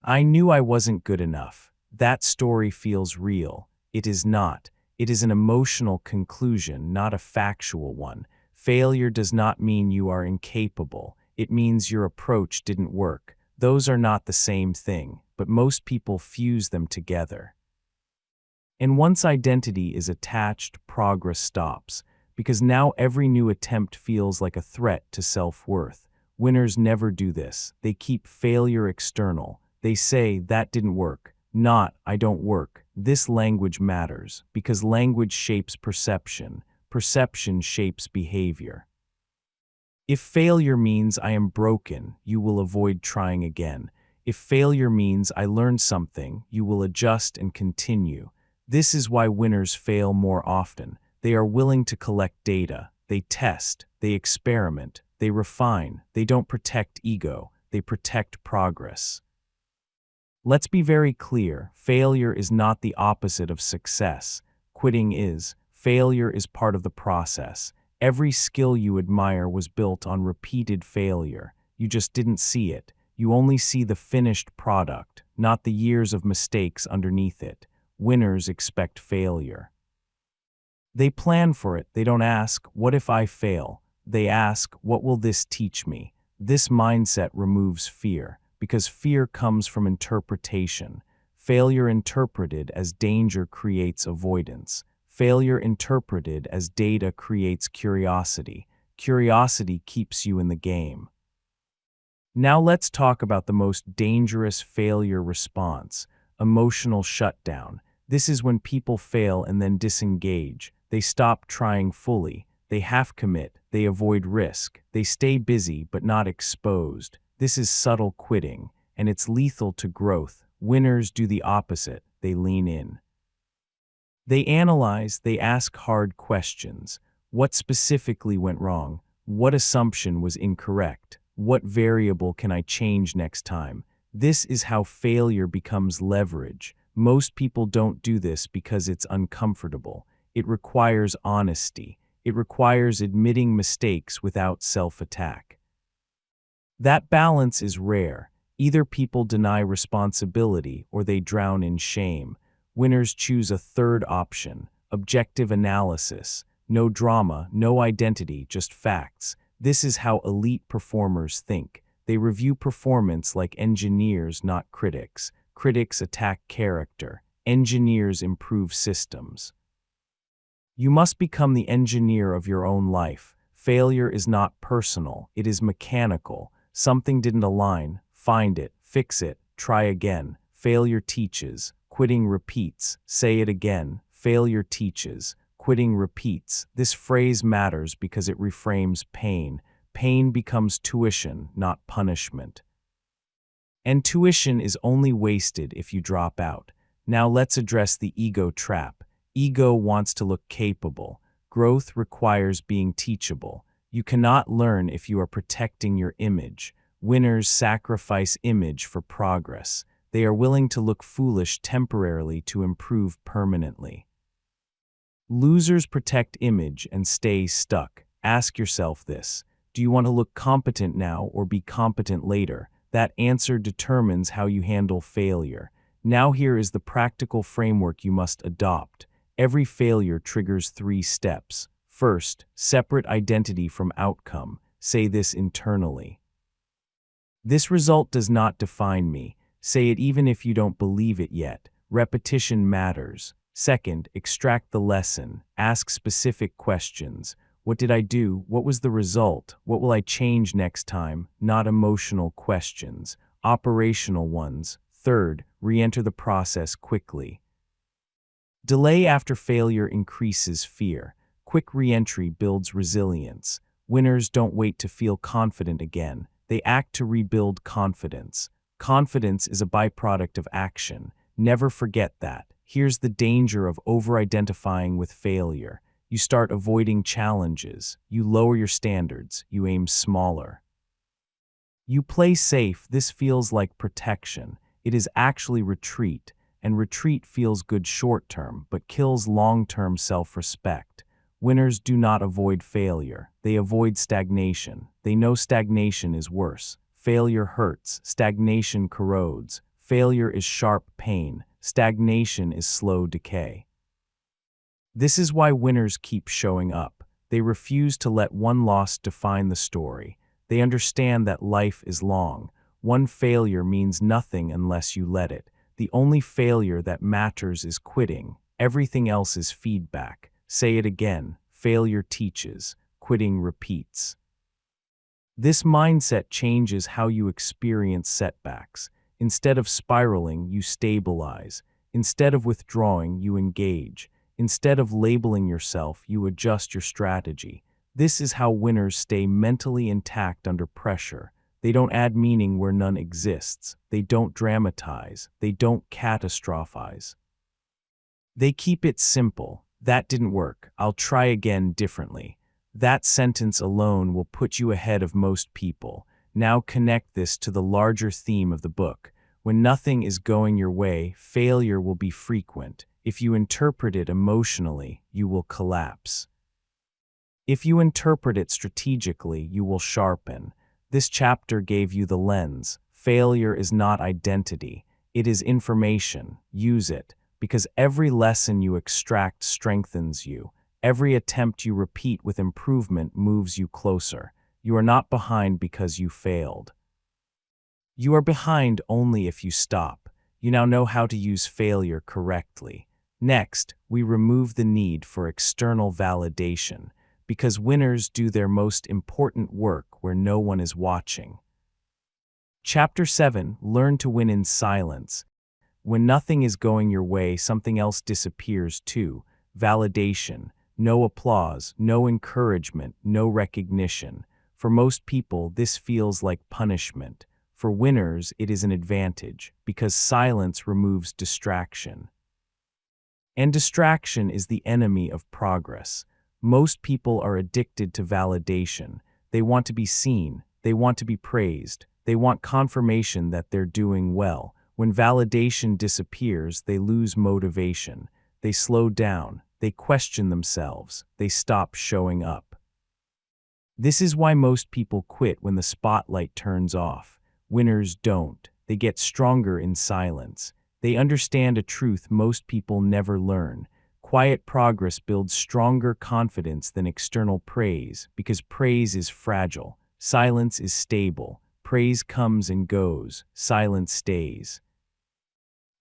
I knew I wasn't good enough. That story feels real. It is not. It is an emotional conclusion, not a factual one. Failure does not mean you are incapable. It means your approach didn't work. Those are not the same thing, but most people fuse them together. And once identity is attached, progress stops, because now every new attempt feels like a threat to self-worth. Winners never do this. They keep failure external. They say, that didn't work. Not, I don't work. This language matters, because language shapes perception. Perception shapes behavior. If failure means I am broken, you will avoid trying again. If failure means I learned something, you will adjust and continue. This is why winners fail more often. They are willing to collect data. They test. They experiment. They refine. They don't protect ego. They protect progress. Let's be very clear. Failure is not the opposite of success. Quitting is. Failure is part of the process. Every skill you admire was built on repeated failure. You just didn't see it. You only see the finished product, not the years of mistakes underneath it. Winners expect failure. They plan for it. They don't ask, what if I fail? They ask, what will this teach me? This mindset removes fear, because fear comes from interpretation. Failure interpreted as danger creates avoidance. Failure interpreted as data creates curiosity. Curiosity keeps you in the game. Now let's talk about the most dangerous failure response: emotional shutdown. This is when people fail and then disengage. They stop trying fully. They half commit. They avoid risk. They stay busy but not exposed. This is subtle quitting, and it's lethal to growth. Winners do the opposite. They lean in. They analyze. They ask hard questions. What specifically went wrong? What assumption was incorrect? What variable can I change next time? This is how failure becomes leverage. Most people don't do this because it's uncomfortable. It requires honesty. It requires admitting mistakes without self-attack. That balance is rare. Either people deny responsibility or they drown in shame. Winners choose a third option: objective analysis. No drama, no identity, just facts. This is how elite performers think. They review performance like engineers, not critics. Critics attack character. Engineers improve systems. You must become the engineer of your own life. Failure is not personal, it is mechanical. Something didn't align, find it, fix it, try again. Failure teaches, quitting repeats. Say it again, failure teaches, quitting repeats. This phrase matters because it reframes pain. Pain becomes tuition, not punishment. And tuition is only wasted if you drop out. Now let's address the ego trap. Ego wants to look capable. Growth requires being teachable. You cannot learn if you are protecting your image. Winners sacrifice image for progress. They are willing to look foolish temporarily to improve permanently. Losers protect image and stay stuck. Ask yourself this: do you want to look competent now or be competent later? That answer determines how you handle failure. Now here is the practical framework you must adopt. Every failure triggers 3 steps. First, separate identity from outcome. Say this internally: this result does not define me. Say it even if you don't believe it yet. Repetition matters. Second, extract the lesson. Ask specific questions. What did I do? What was the result? What will I change next time? Not emotional questions, operational ones. Third, re-enter the process quickly. Delay after failure increases fear. Quick re-entry builds resilience. Winners don't wait to feel confident again. They act to rebuild confidence. Confidence is a byproduct of action. Never forget that. Here's the danger of over-identifying with failure. You start avoiding challenges. You lower your standards. You aim smaller. You play safe. This feels like protection. It is actually retreat. And retreat feels good short-term, but kills long-term self-respect. Winners do not avoid failure. They avoid stagnation. They know stagnation is worse. Failure hurts. Stagnation corrodes. Failure is sharp pain. Stagnation is slow decay. This is why winners keep showing up. They refuse to let one loss define the story. They understand that life is long. One failure means nothing unless you let it. The only failure that matters is quitting. Everything else is feedback. Say it again: failure teaches, quitting repeats. This mindset changes how you experience setbacks. Instead of spiraling, you stabilize. Instead of withdrawing, you engage. Instead of labeling yourself, you adjust your strategy. This is how winners stay mentally intact under pressure. They don't add meaning where none exists. They don't dramatize. They don't catastrophize. They keep it simple. That didn't work. I'll try again differently. That sentence alone will put you ahead of most people. Now connect this to the larger theme of the book. When nothing is going your way, failure will be frequent. If you interpret it emotionally, you will collapse. If you interpret it strategically, you will sharpen. This chapter gave you the lens. Failure is not identity. It is information. Use it, because every lesson you extract strengthens you. Every attempt you repeat with improvement moves you closer. You are not behind because you failed. You are behind only if you stop. You now know how to use failure correctly. Next, we remove the need for external validation, because winners do their most important work where no one is watching. Chapter 7, Learn to Win in Silence. When nothing is going your way, something else disappears too. Validation. No applause, no encouragement, no recognition. For most people, this feels like punishment. For winners, it is an advantage, because silence removes distraction. And distraction is the enemy of progress. Most people are addicted to validation. They want to be seen. They want to be praised. They want confirmation that they're doing well. When validation disappears, they lose motivation. They slow down. They question themselves. They stop showing up. This is why most people quit when the spotlight turns off. Winners don't. They get stronger in silence. They understand a truth most people never learn. Quiet progress builds stronger confidence than external praise because praise is fragile, silence is stable, praise comes and goes, silence stays.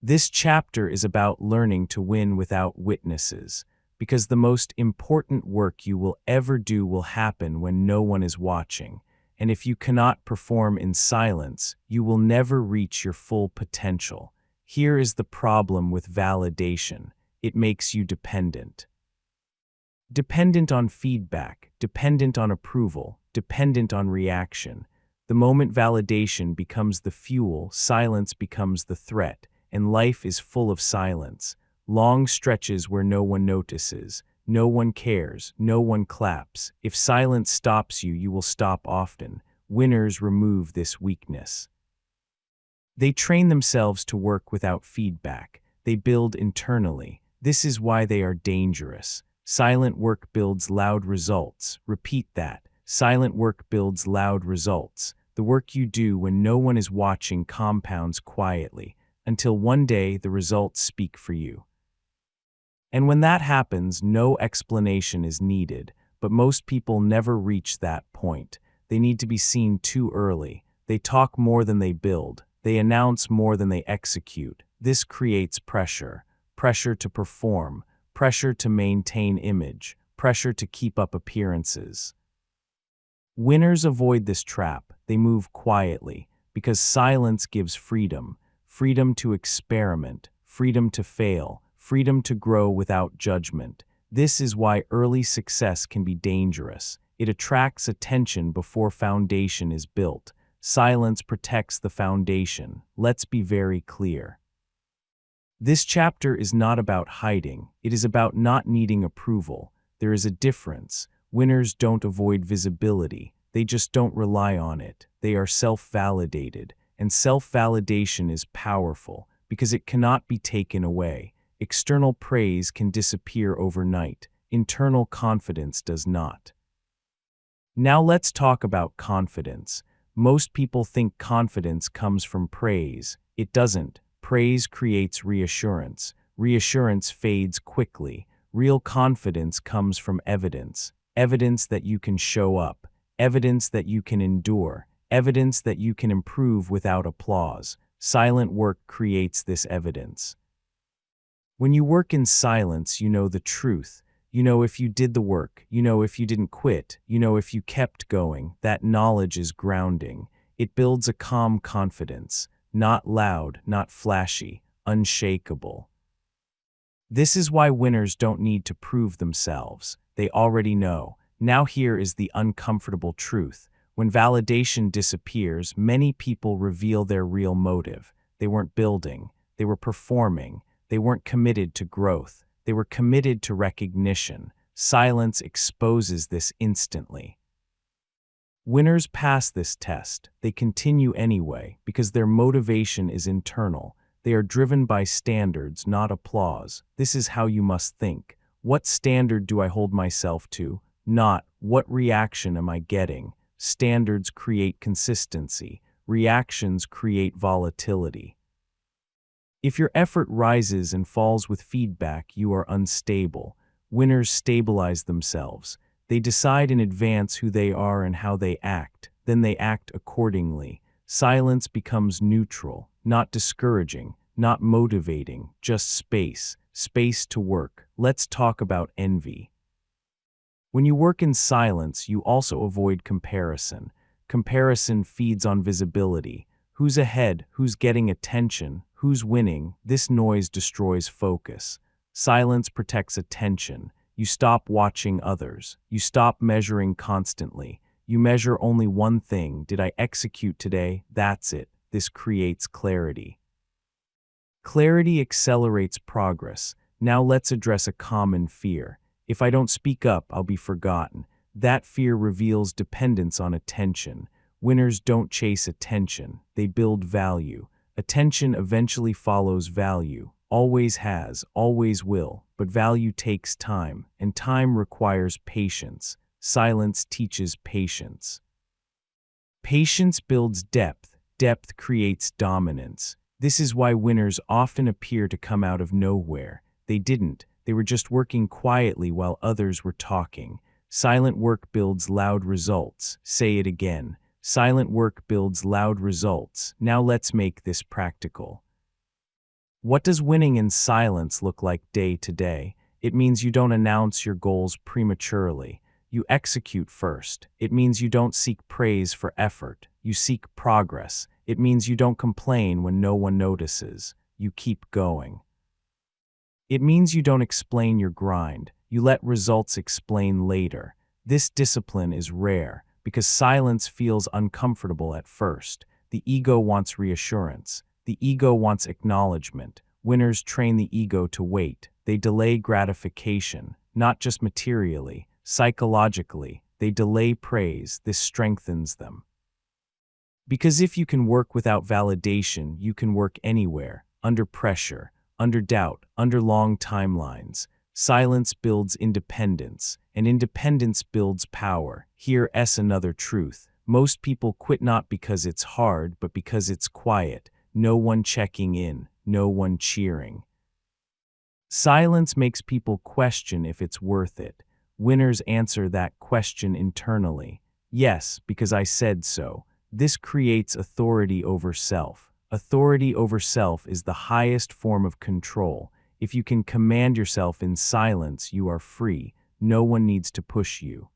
This chapter is about learning to win without witnesses, because the most important work you will ever do will happen when no one is watching, and if you cannot perform in silence, you will never reach your full potential. Here is the problem with validation. It makes you dependent. Dependent on feedback, dependent on approval, dependent on reaction. The moment validation becomes the fuel, silence becomes the threat, and life is full of silence. Long stretches where no one notices, no one cares, no one claps. If silence stops you, you will stop often. Winners remove this weakness. They train themselves to work without feedback. They build internally. This is why they are dangerous. Silent work builds loud results. Repeat that. Silent work builds loud results. The work you do when no one is watching compounds quietly, until one day the results speak for you. And when that happens, no explanation is needed, but most people never reach that point. They need to be seen too early. They talk more than they build. They announce more than they execute. This creates pressure. Pressure to perform. Pressure to maintain image. Pressure to keep up appearances. Winners avoid this trap. They move quietly, because silence gives freedom. Freedom to experiment, freedom to fail, freedom to grow without judgment. This is why early success can be dangerous. It attracts attention before foundation is built. Silence protects the foundation. Let's be very clear. This chapter is not about hiding. It is about not needing approval. There is a difference. Winners don't avoid visibility. They just don't rely on it. They are self-validated. And self-validation is powerful because it cannot be taken away. External praise can disappear overnight. Internal confidence does not. Now let's talk about confidence. Most people think confidence comes from praise. It doesn't. Praise creates reassurance. Reassurance fades quickly. Real confidence comes from evidence. Evidence that you can show up. Evidence that you can endure. Evidence that you can improve without applause. Silent work creates this evidence. When you work in silence, you know the truth. You know if you did the work. You know if you didn't quit. You know if you kept going. That knowledge is grounding. It builds a calm confidence. Not loud, not flashy, unshakable. This is why winners don't need to prove themselves. They already know. Now here is the uncomfortable truth. When validation disappears, many people reveal their real motive. They weren't building. They were performing. They weren't committed to growth. They were committed to recognition. Silence exposes this instantly. Winners pass this test. They continue anyway because their motivation is internal. They are driven by standards, not applause. This is how you must think. What standard do I hold myself to? Not, what reaction am I getting? Standards create consistency. Reactions create volatility. If your effort rises and falls with feedback, you are unstable. Winners stabilize themselves. They decide in advance who they are and how they act. Then they act accordingly. Silence becomes neutral, not discouraging, not motivating, just space. Space to work. Let's talk about envy. When you work in silence, you also avoid comparison. Comparison feeds on visibility. Who's ahead? Who's getting attention? Who's winning? This noise destroys focus. Silence protects attention. You stop watching others. You stop measuring constantly. You measure only one thing. Did I execute today? That's it. This creates clarity. Clarity accelerates progress. Now let's address a common fear. If I don't speak up, I'll be forgotten. That fear reveals dependence on attention. Winners don't chase attention. They build value. Attention eventually follows value. Always has, always will. But value takes time, and time requires patience. Silence teaches patience. Patience builds depth. Depth creates dominance. This is why winners often appear to come out of nowhere. They didn't. They were just working quietly while others were talking. Silent work builds loud results. Say it again. Silent work builds loud results. Now let's make this practical. What does winning in silence look like day to day? It means you don't announce your goals prematurely. You execute first. It means you don't seek praise for effort. You seek progress. It means you don't complain when no one notices. You keep going. It means you don't explain your grind. You let results explain later. This discipline is rare because silence feels uncomfortable at first. The ego wants reassurance. The ego wants acknowledgement. Winners train the ego to wait. They delay gratification, not just materially, psychologically. They delay praise. This strengthens them. Because if you can work without validation, you can work anywhere, under pressure, under doubt, under long timelines. Silence builds independence, and independence builds power. Here's another truth. Most people quit not because it's hard, but because it's quiet. No one checking in, no one cheering. Silence makes people question if it's worth it. Winners answer that question internally. Yes, because I said so. This creates authority over self. Authority over self is the highest form of control. If you can command yourself in silence, you are free. No one needs to push you.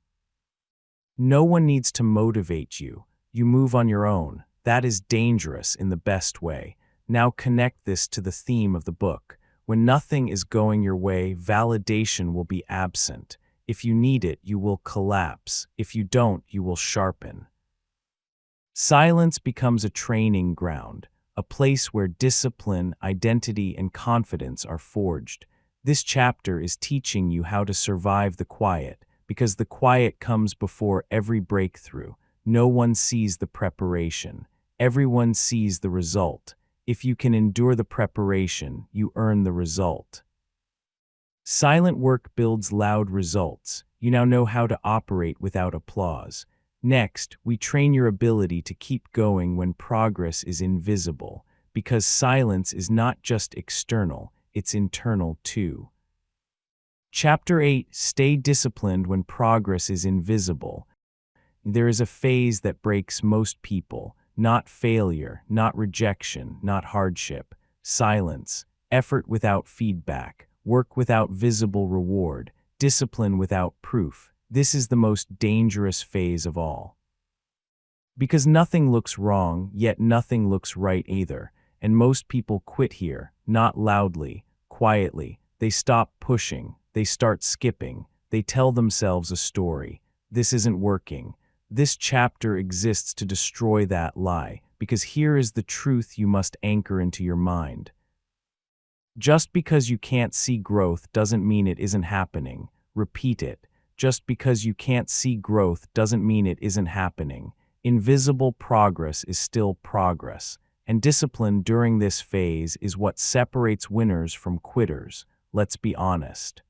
No one needs to motivate you. You move on your own. That is dangerous in the best way. Now connect this to the theme of the book. When nothing is going your way, validation will be absent. If you need it, you will collapse. If you don't, you will sharpen. Silence becomes a training ground, a place where discipline, identity, and confidence are forged. This chapter is teaching you how to survive the quiet, because the quiet comes before every breakthrough. No one sees the preparation. Everyone sees the result. If you can endure the preparation, you earn the result. Silent work builds loud results. You now know how to operate without applause. Next, we train your ability to keep going when progress is invisible, because silence is not just external, it's internal too. Chapter 8: Stay disciplined when progress is invisible. There is a phase that breaks most people, not failure, not rejection, not hardship. Silence, effort without feedback, work without visible reward, discipline without proof. This is the most dangerous phase of all. Because nothing looks wrong, yet nothing looks right either, and most people quit here, not loudly, quietly. They stop pushing, they start skipping, they tell themselves a story. This isn't working. This chapter exists to destroy that lie, because here is the truth you must anchor into your mind. Just because you can't see growth doesn't mean it isn't happening. Repeat it. Just because you can't see growth doesn't mean it isn't happening. Invisible progress is still progress, and discipline during this phase is what separates winners from quitters. Let's be honest.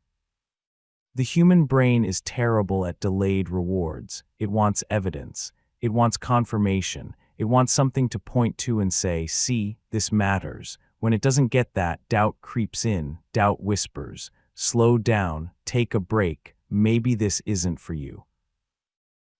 The human brain is terrible at delayed rewards. It wants evidence. It wants confirmation. It wants something to point to and say, see, this matters. When it doesn't get that, doubt creeps in. Doubt whispers, slow down, take a break. Maybe this isn't for you.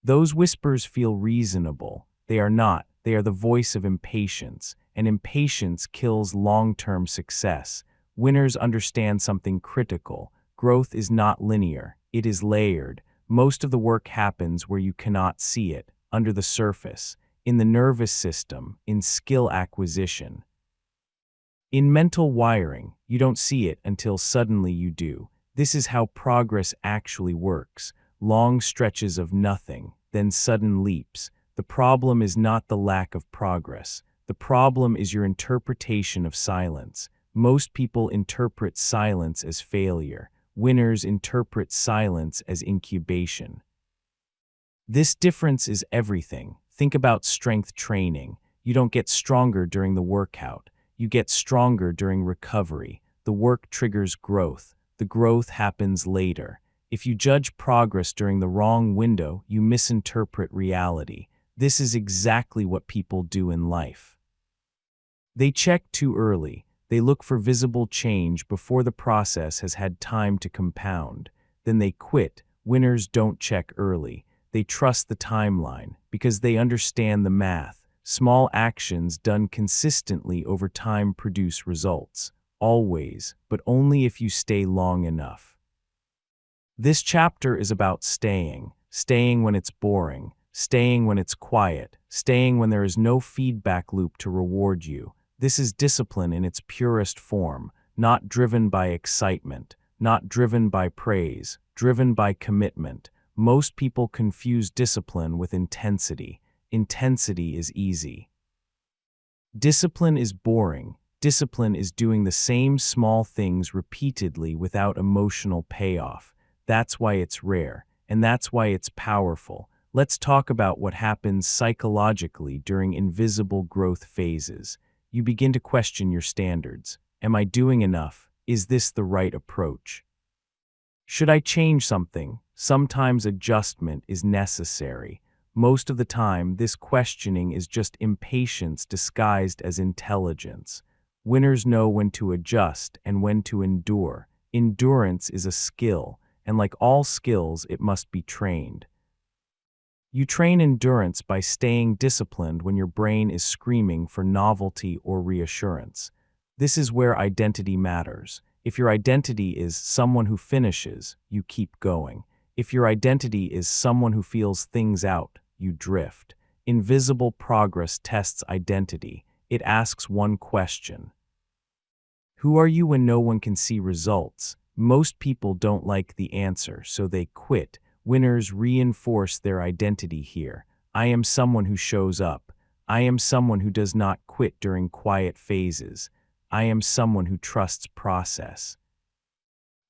Those whispers feel reasonable. They are not. They are the voice of impatience, and impatience kills long-term success. Winners understand something critical. Growth is not linear. It is layered. Most of the work happens where you cannot see it, under the surface, in the nervous system, in skill acquisition. In mental wiring, you don't see it until suddenly you do. This is how progress actually works. Long stretches of nothing, then sudden leaps. The problem is not the lack of progress. The problem is your interpretation of silence. Most people interpret silence as failure. Winners interpret silence as incubation. This difference is everything. Think about strength training. You don't get stronger during the workout. You get stronger during recovery. The work triggers growth. The growth happens later. If you judge progress during the wrong window, you misinterpret reality. This is exactly what people do in life. They check too early. They look for visible change before the process has had time to compound. Then they quit. Winners don't check early. They trust the timeline because they understand the math. Small actions done consistently over time produce results. Always, but only if you stay long enough. This chapter is about staying when it's boring, staying when it's quiet, staying when there is no feedback loop to reward you. This is discipline in its purest form, not driven by excitement, not driven by praise, driven by commitment. Most people confuse discipline with intensity. Intensity is easy. Discipline is boring. Discipline is doing the same small things repeatedly without emotional payoff. That's why it's rare, and that's why it's powerful. Let's talk about what happens psychologically during invisible growth phases. You begin to question your standards. Am I doing enough? Is this the right approach? Should I change something? Sometimes adjustment is necessary. Most of the time, this questioning is just impatience disguised as intelligence. Winners know when to adjust and when to endure. Endurance is a skill, and like all skills, it must be trained. You train endurance by staying disciplined when your brain is screaming for novelty or reassurance. This is where identity matters. If your identity is someone who finishes, you keep going. If your identity is someone who feels things out, you drift. Invisible progress tests identity. It asks one question. Who are you when no one can see results? Most people don't like the answer, so they quit. Winners reinforce their identity here. I am someone who shows up. I am someone who does not quit during quiet phases. I am someone who trusts process.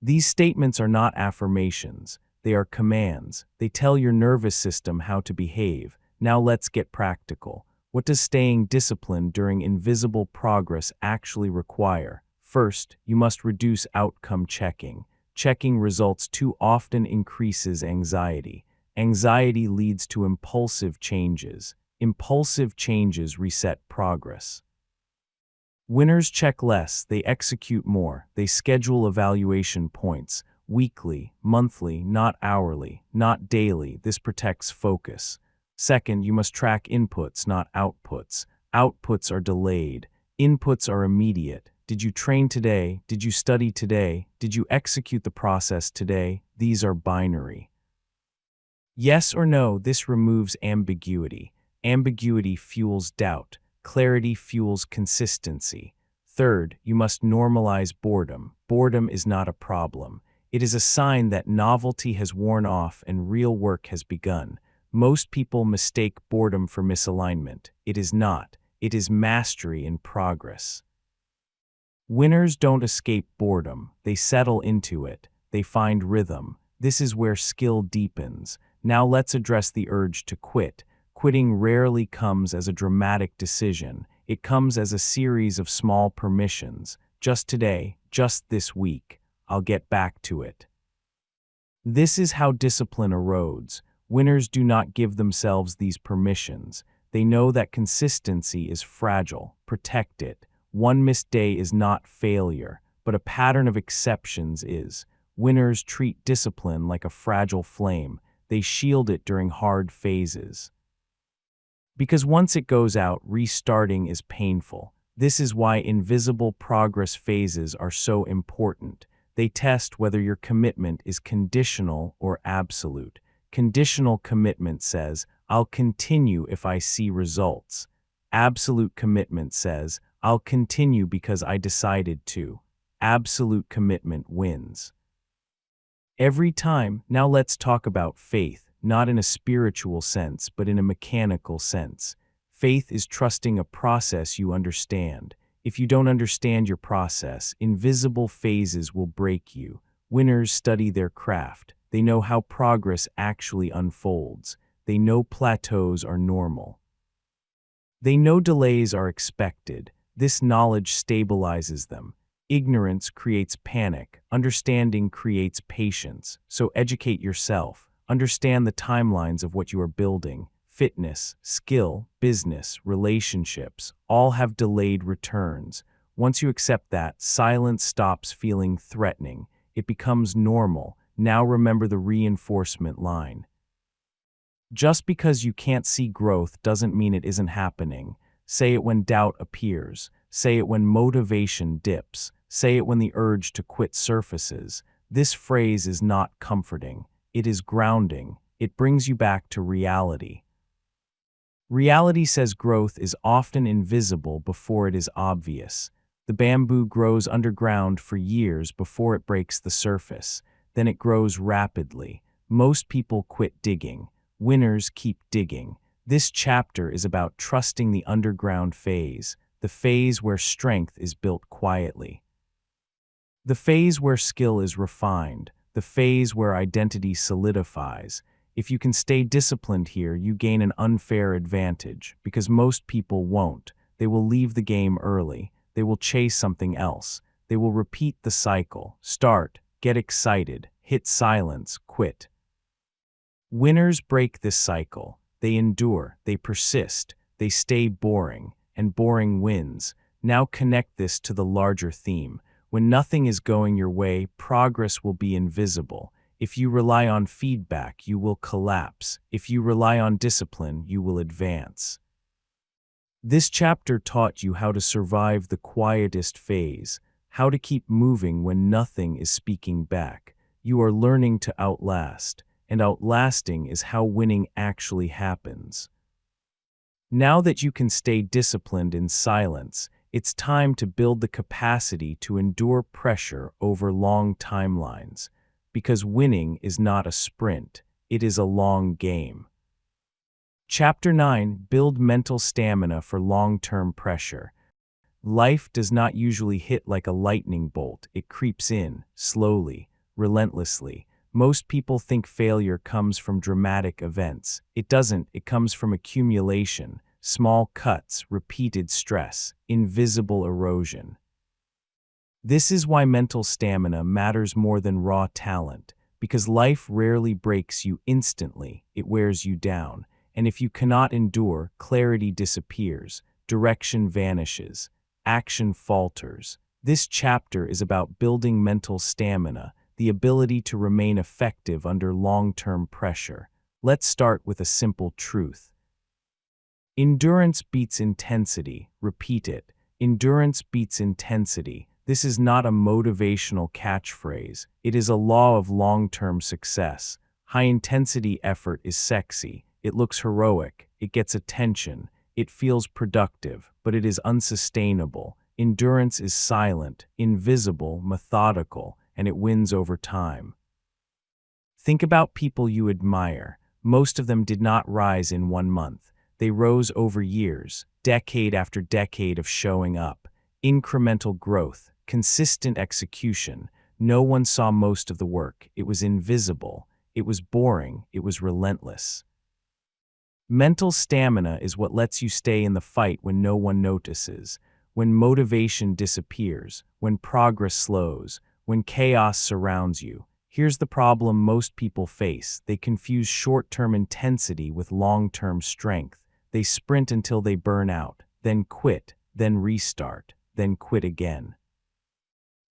These statements are not affirmations. They are commands. They tell your nervous system how to behave. Now let's get practical. What does staying disciplined during invisible progress actually require? First, you must reduce outcome checking. Checking results too often increases anxiety. Anxiety leads to impulsive changes. Impulsive changes reset progress. Winners check less, they execute more. They schedule evaluation points, weekly, monthly, not hourly, not daily. This protects focus. Second, you must track inputs, not outputs. Outputs are delayed. Inputs are immediate. Did you train today? Did you study today? Did you execute the process today? These are binary. Yes or no, this removes ambiguity. Ambiguity fuels doubt. Clarity fuels consistency. Third, you must normalize boredom. Boredom is not a problem. It is a sign that novelty has worn off and real work has begun. Most people mistake boredom for misalignment. It is not. It is mastery in progress. Winners don't escape boredom. They settle into it. They find rhythm. This is where skill deepens. Now let's address the urge to quit. Quitting rarely comes as a dramatic decision. It comes as a series of small permissions. Just today, just this week, I'll get back to it. This is how discipline erodes. Winners do not give themselves these permissions. They know that consistency is fragile. Protect it. One missed day is not failure, but a pattern of exceptions is. Winners treat discipline like a fragile flame. They shield it during hard phases. Because once it goes out, restarting is painful. This is why invisible progress phases are so important. They test whether your commitment is conditional or absolute. Conditional commitment says, I'll continue if I see results. Absolute commitment says, I'll continue because I decided to. Absolute commitment wins. Every time, now let's talk about faith. Not in a spiritual sense, but in a mechanical sense. Faith is trusting a process you understand. If you don't understand your process, invisible phases will break you. Winners study their craft. They know how progress actually unfolds. They know plateaus are normal. They know delays are expected. This knowledge stabilizes them. Ignorance creates panic. Understanding creates patience. So educate yourself. Understand the timelines of what you are building. Fitness, skill, business, relationships, all have delayed returns. Once you accept that, silence stops feeling threatening. It becomes normal. Now remember the reinforcement line. Just because you can't see growth doesn't mean it isn't happening. Say it when doubt appears. Say it when motivation dips. Say it when the urge to quit surfaces. This phrase is not comforting. It is grounding. It brings you back to reality. Reality says growth is often invisible before it is obvious. The bamboo grows underground for years before it breaks the surface. Then it grows rapidly. Most people quit digging. Winners keep digging. This chapter is about trusting the underground phase, the phase where strength is built quietly. The phase where skill is refined, the phase where identity solidifies. If you can stay disciplined here, you gain an unfair advantage, because most people won't. They will leave the game early. They will chase something else. They will repeat the cycle. Start, get excited, hit silence, quit. Winners break this cycle. They endure, they persist, they stay boring, and boring wins. Now connect this to the larger theme. When nothing is going your way, progress will be invisible. If you rely on feedback, you will collapse. If you rely on discipline, you will advance. This chapter taught you how to survive the quietest phase, how to keep moving when nothing is speaking back. You are learning to outlast, and outlasting is how winning actually happens. Now that you can stay disciplined in silence, it's time to build the capacity to endure pressure over long timelines. Because winning is not a sprint, it is a long game. Chapter 9: Build mental stamina for long-term pressure. Life does not usually hit like a lightning bolt. It creeps in, slowly, relentlessly. Most people think failure comes from dramatic events. It doesn't. It comes from accumulation, small cuts, repeated stress, invisible erosion. This is why mental stamina matters more than raw talent, because life rarely breaks you instantly. It wears you down. And if you cannot endure, clarity disappears, direction vanishes, action falters. This chapter is about building mental stamina, the ability to remain effective under long-term pressure. Let's start with a simple truth. Endurance beats intensity. Repeat it. Endurance beats intensity. This is not a motivational catchphrase. It is a law of long-term success. High-intensity effort is sexy. It looks heroic. It gets attention. It feels productive, but it is unsustainable. Endurance is silent, invisible, methodical, and it wins over time. Think about people you admire. Most of them did not rise in 1 month. They rose over years, decade after decade of showing up. Incremental growth, consistent execution. No one saw most of the work. It was invisible. It was boring. It was relentless. Mental stamina is what lets you stay in the fight when no one notices, when motivation disappears, when progress slows, when chaos surrounds you. Here's the problem most people face. They confuse short-term intensity with long-term strength. They sprint until they burn out, then quit, then restart, then quit again.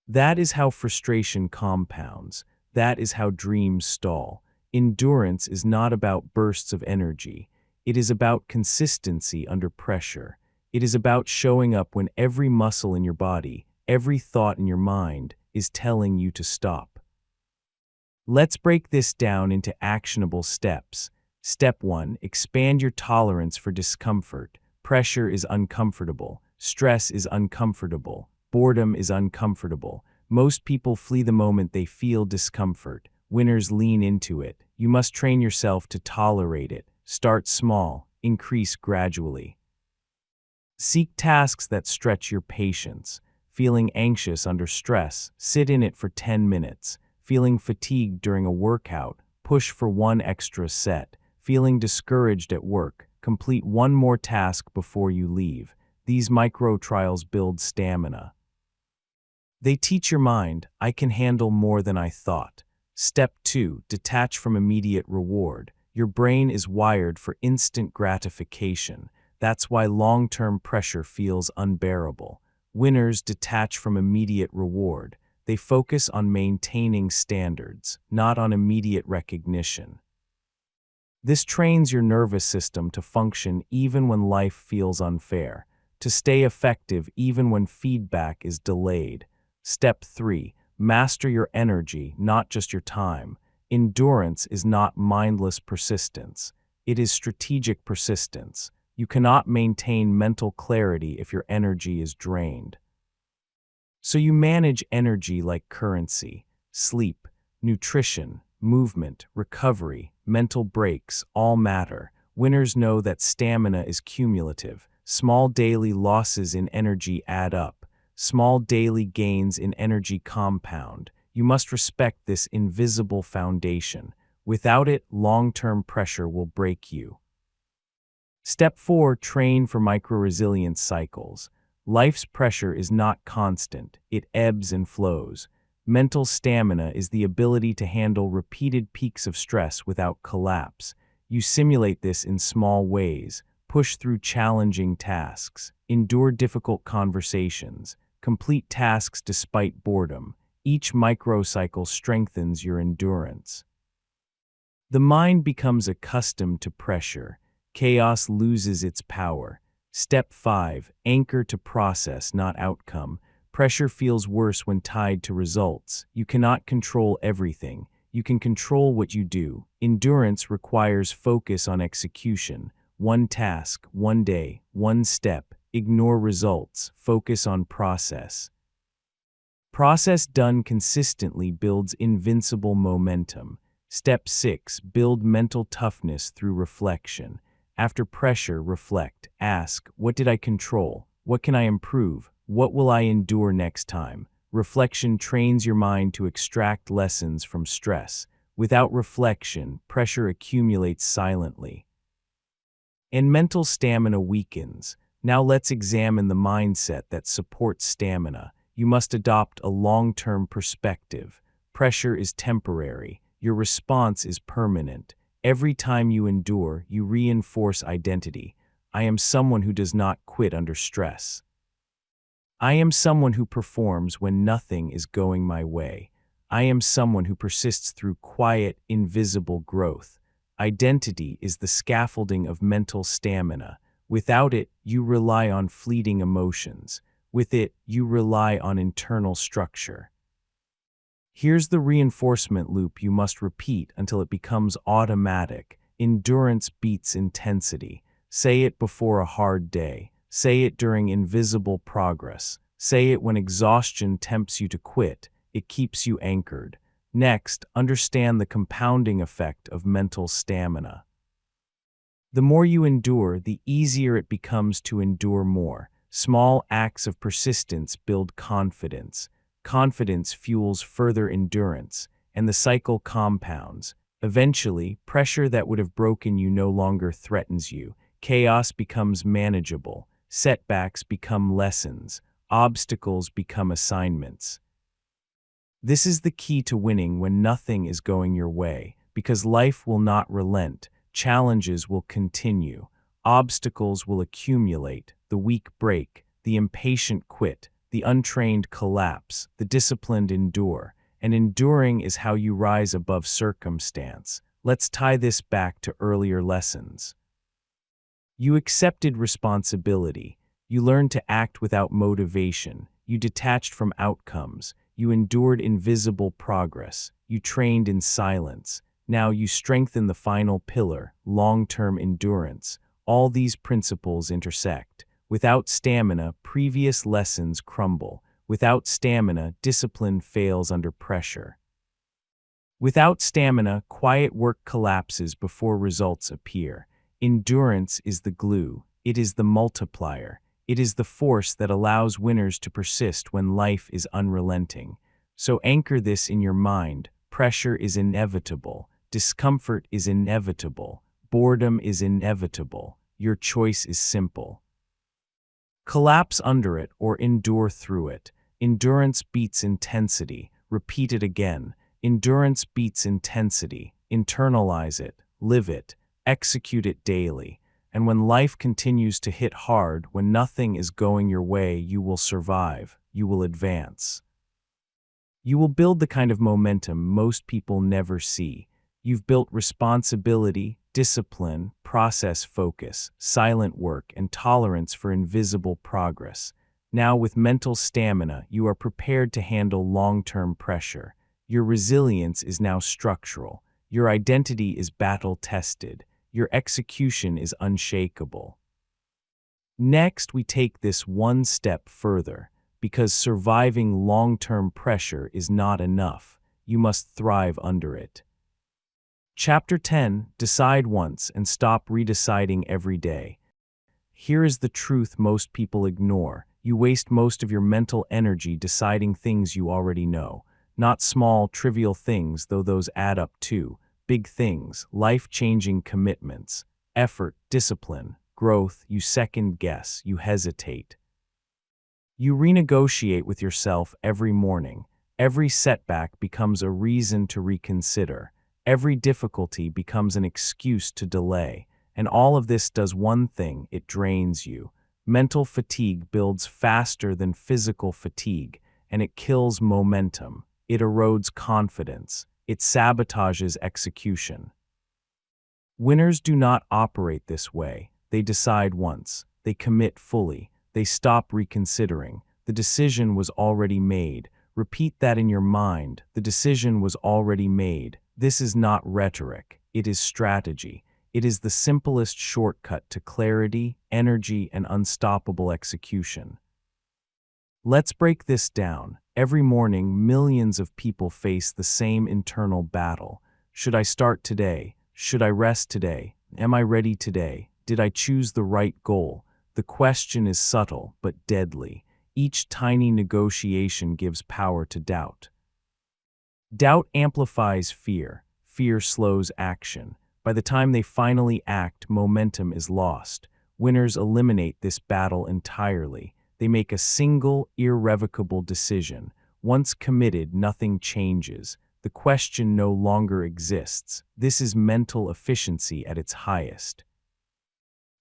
That is how frustration compounds. That is how dreams stall. Endurance is not about bursts of energy. It is about consistency under pressure. It is about showing up when every muscle in your body, every thought in your mind, is telling you to stop. Let's break this down into actionable steps. Step 1. Expand your tolerance for discomfort. Pressure is uncomfortable. Stress is uncomfortable. Boredom is uncomfortable. Most people flee the moment they feel discomfort. Winners lean into it. You must train yourself to tolerate it. Start small. Increase gradually. Seek tasks that stretch your patience. Feeling anxious under stress? Sit in it for 10 minutes. Feeling fatigued during a workout? Push for 1 extra set. Feeling discouraged at work? Complete 1 more task before you leave. These micro-trials build stamina. They teach your mind, I can handle more than I thought. Step 2. Detach from immediate reward. Your brain is wired for instant gratification. That's why long-term pressure feels unbearable. Winners detach from immediate reward. They focus on maintaining standards, not on immediate recognition. This trains your nervous system to function even when life feels unfair, to stay effective even when feedback is delayed. Step 3. Master your energy, not just your time. Endurance is not mindless persistence. It is strategic persistence. You cannot maintain mental clarity if your energy is drained. So you manage energy like currency. Sleep, nutrition, movement, recovery, mental breaks all matter. Winners know that stamina is cumulative. Small daily losses in energy add up. Small daily gains in energy compound. You must respect this invisible foundation. Without it, long-term pressure will break you. Step 4. Train for micro-resilience cycles. Life's pressure is not constant. It ebbs and flows. Mental stamina is the ability to handle repeated peaks of stress without collapse. You simulate this in small ways. Push through challenging tasks. Endure difficult conversations. Complete tasks despite boredom. Each microcycle strengthens your endurance. The mind becomes accustomed to pressure. Chaos loses its power. Step 5. Anchor to process, not outcome. Pressure feels worse when tied to results. You cannot control everything. You can control what you do. Endurance requires focus on execution. One task, one day, one step. Ignore results. Focus on process. Process done consistently builds invincible momentum. Step 6. Build mental toughness through reflection. After pressure, reflect. Ask, what did I control? What can I improve? What will I endure next time? Reflection trains your mind to extract lessons from stress. Without reflection, pressure accumulates silently, and mental stamina weakens. Now let's examine the mindset that supports stamina. You must adopt a long-term perspective. Pressure is temporary. Your response is permanent. Every time you endure, you reinforce identity. I am someone who does not quit under stress. I am someone who performs when nothing is going my way. I am someone who persists through quiet, invisible growth. Identity is the scaffolding of mental stamina. Without it, you rely on fleeting emotions. With it, you rely on internal structure. Here's the reinforcement loop you must repeat until it becomes automatic. Endurance beats intensity. Say it before a hard day. Say it during invisible progress. Say it when exhaustion tempts you to quit. It keeps you anchored. Next, understand the compounding effect of mental stamina. The more you endure, the easier it becomes to endure more. Small acts of persistence build confidence. Confidence fuels further endurance, and the cycle compounds. Eventually, pressure that would have broken you no longer threatens you. Chaos becomes manageable. Setbacks become lessons. Obstacles become assignments. This is the key to winning when nothing is going your way, because life will not relent. Challenges will continue. Obstacles will accumulate. The weak break. The impatient quit. The untrained collapse. The disciplined endure. And enduring is how you rise above circumstance. Let's tie this back to earlier lessons. You accepted responsibility. You learned to act without motivation. You detached from outcomes. You endured invisible progress. You trained in silence. Now you strengthen the final pillar, long-term endurance. All these principles intersect. Without stamina, previous lessons crumble. Without stamina, discipline fails under pressure. Without stamina, quiet work collapses before results appear. Endurance is the glue. It is the multiplier. It is the force that allows winners to persist when life is unrelenting. So anchor this in your mind. Pressure is inevitable. Discomfort is inevitable. Boredom is inevitable. Your choice is simple. Collapse under it or endure through it. Endurance beats intensity. Repeat it again. Endurance beats intensity. Internalize it. Live it. Execute it daily. And when life continues to hit hard, when nothing is going your way, you will survive, you will advance. You will build the kind of momentum most people never see. You've built responsibility, discipline, process focus, silent work, and tolerance for invisible progress. Now, with mental stamina, you are prepared to handle long-term pressure. Your resilience is now structural. Your identity is battle-tested. Your execution is unshakable. Next, we take this one step further. Because surviving long-term pressure is not enough, you must thrive under it. Chapter 10, Decide Once and Stop Redeciding Every Day. Here is the truth most people ignore. You waste most of your mental energy deciding things you already know. Not small, trivial things, though those add up too. Big things, life-changing commitments, effort, discipline, growth. You second-guess, you hesitate. You renegotiate with yourself every morning. Every setback becomes a reason to reconsider. Every difficulty becomes an excuse to delay. And all of this does one thing: it drains you. Mental fatigue builds faster than physical fatigue, and it kills momentum. It erodes confidence. It sabotages execution. Winners do not operate this way. They decide once. They commit fully. They stop reconsidering. The decision was already made. Repeat that in your mind. The decision was already made. This is not rhetoric. It is strategy. It is the simplest shortcut to clarity, energy, and unstoppable execution. Let's break this down. Every morning, millions of people face the same internal battle. Should I start today? Should I rest today? Am I ready today? Did I choose the right goal? The question is subtle but deadly. Each tiny negotiation gives power to doubt. Doubt amplifies fear. Fear slows action. By the time they finally act, momentum is lost. Winners eliminate this battle entirely. They make a single, irrevocable decision. Once committed, nothing changes. The question no longer exists. This is mental efficiency at its highest.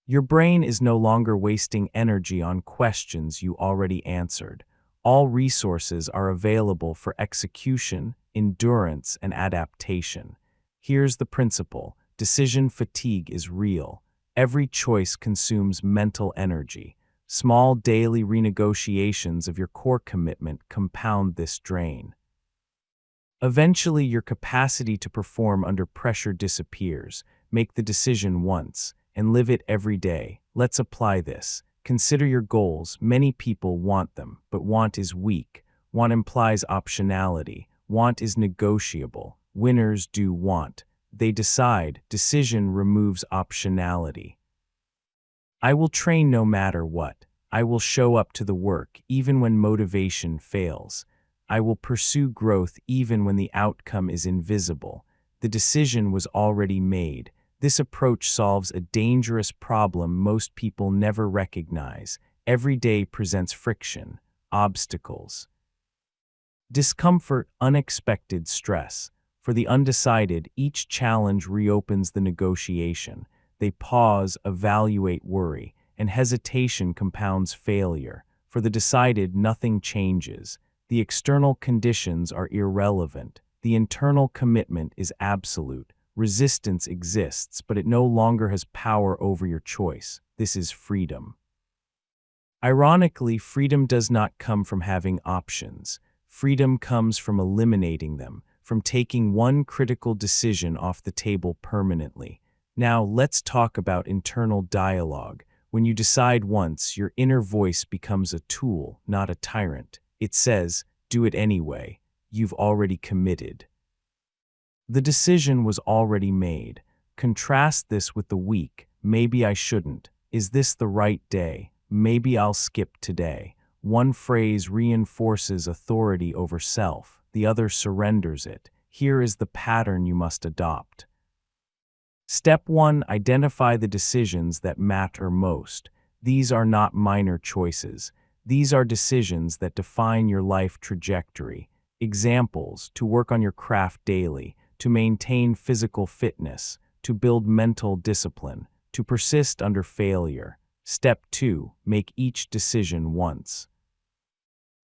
Your brain is no longer wasting energy on questions you already answered. All resources are available for execution, endurance, and adaptation. Here's the principle: decision fatigue is real. Every choice consumes mental energy. Small daily renegotiations of your core commitment compound this drain. Eventually, your capacity to perform under pressure disappears. Make the decision once and live it every day. Let's apply this. Consider your goals. Many people want them, but want is weak. Want implies optionality. Want is negotiable. Winners do want. They decide. Decision removes optionality. I will train no matter what. I will show up to the work even when motivation fails. I will pursue growth even when the outcome is invisible. The decision was already made. This approach solves a dangerous problem most people never recognize. Every day presents friction, obstacles, discomfort, unexpected stress. For the undecided, each challenge reopens the negotiation. They pause, evaluate, worry, and hesitation compounds failure. For the decided, nothing changes. The external conditions are irrelevant. The internal commitment is absolute. Resistance exists, but it no longer has power over your choice. This is freedom. Ironically, freedom does not come from having options. Freedom comes from eliminating them, from taking one critical decision off the table permanently. Now, let's talk about internal dialogue. When you decide once, your inner voice becomes a tool, not a tyrant. It says, "Do it anyway. You've already committed." The decision was already made. Contrast this with the weak. Maybe I shouldn't. Is this the right day? Maybe I'll skip today. One phrase reinforces authority over self. The other surrenders it. Here is the pattern you must adopt. Step 1. Identify the decisions that matter most. These are not minor choices. These are decisions that define your life trajectory. Examples: to work on your craft daily, to maintain physical fitness, to build mental discipline, to persist under failure. Step 2. Make each decision once.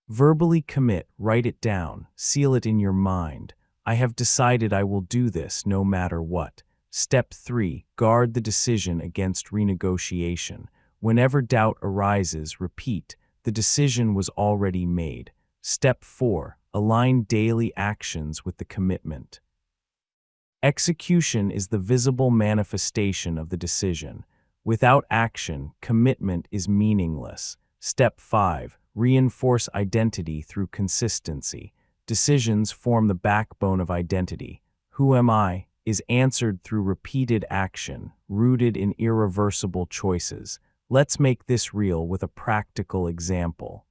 Verbally commit, write it down, seal it in your mind. I have decided I will do this no matter what. Step 3. Guard the decision against renegotiation. Whenever doubt arises, repeat, the decision was already made. Step 4. Align daily actions with the commitment. Execution is the visible manifestation of the decision. Without action, commitment is meaningless. Step 5. Reinforce identity through consistency. Decisions form the backbone of identity. Who am I? Is answered through repeated action, rooted in irreversible choices. Let's make this real with a practical example.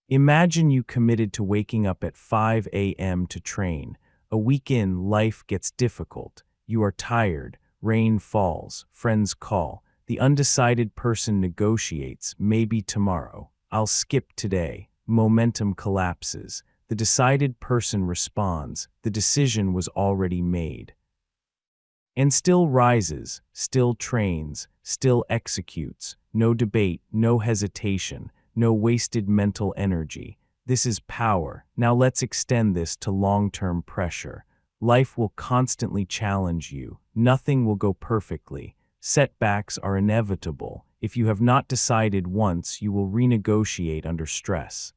Imagine you committed to waking up at 5 a.m. to train. A week in, life gets difficult. You are tired, rain falls, friends call. The undecided person negotiates, maybe tomorrow. I'll skip today. Momentum collapses. The decided person responds, the decision was already made. And still rises, still trains, still executes. No debate, no hesitation, no wasted mental energy. This is power. Now let's extend this to long-term pressure. Life will constantly challenge you. Nothing will go perfectly. Setbacks are inevitable. If you have not decided once, you will renegotiate under stress.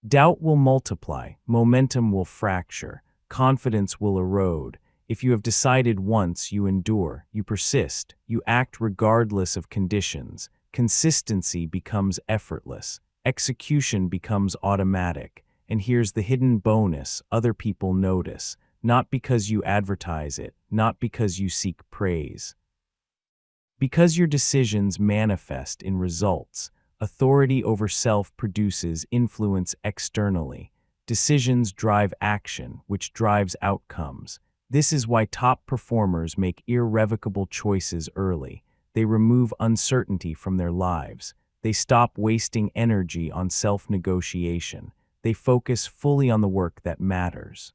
Doubt will multiply, momentum will fracture, confidence will erode. If you have decided once, you endure, you persist, you act regardless of conditions. Consistency becomes effortless, execution becomes automatic. And here's the hidden bonus: other people notice, not because you advertise it, not because you seek praise. Because your decisions manifest in results. Authority over self produces influence externally. Decisions drive action, which drives outcomes. This is why top performers make irrevocable choices early. They remove uncertainty from their lives. They stop wasting energy on self-negotiation. They focus fully on the work that matters.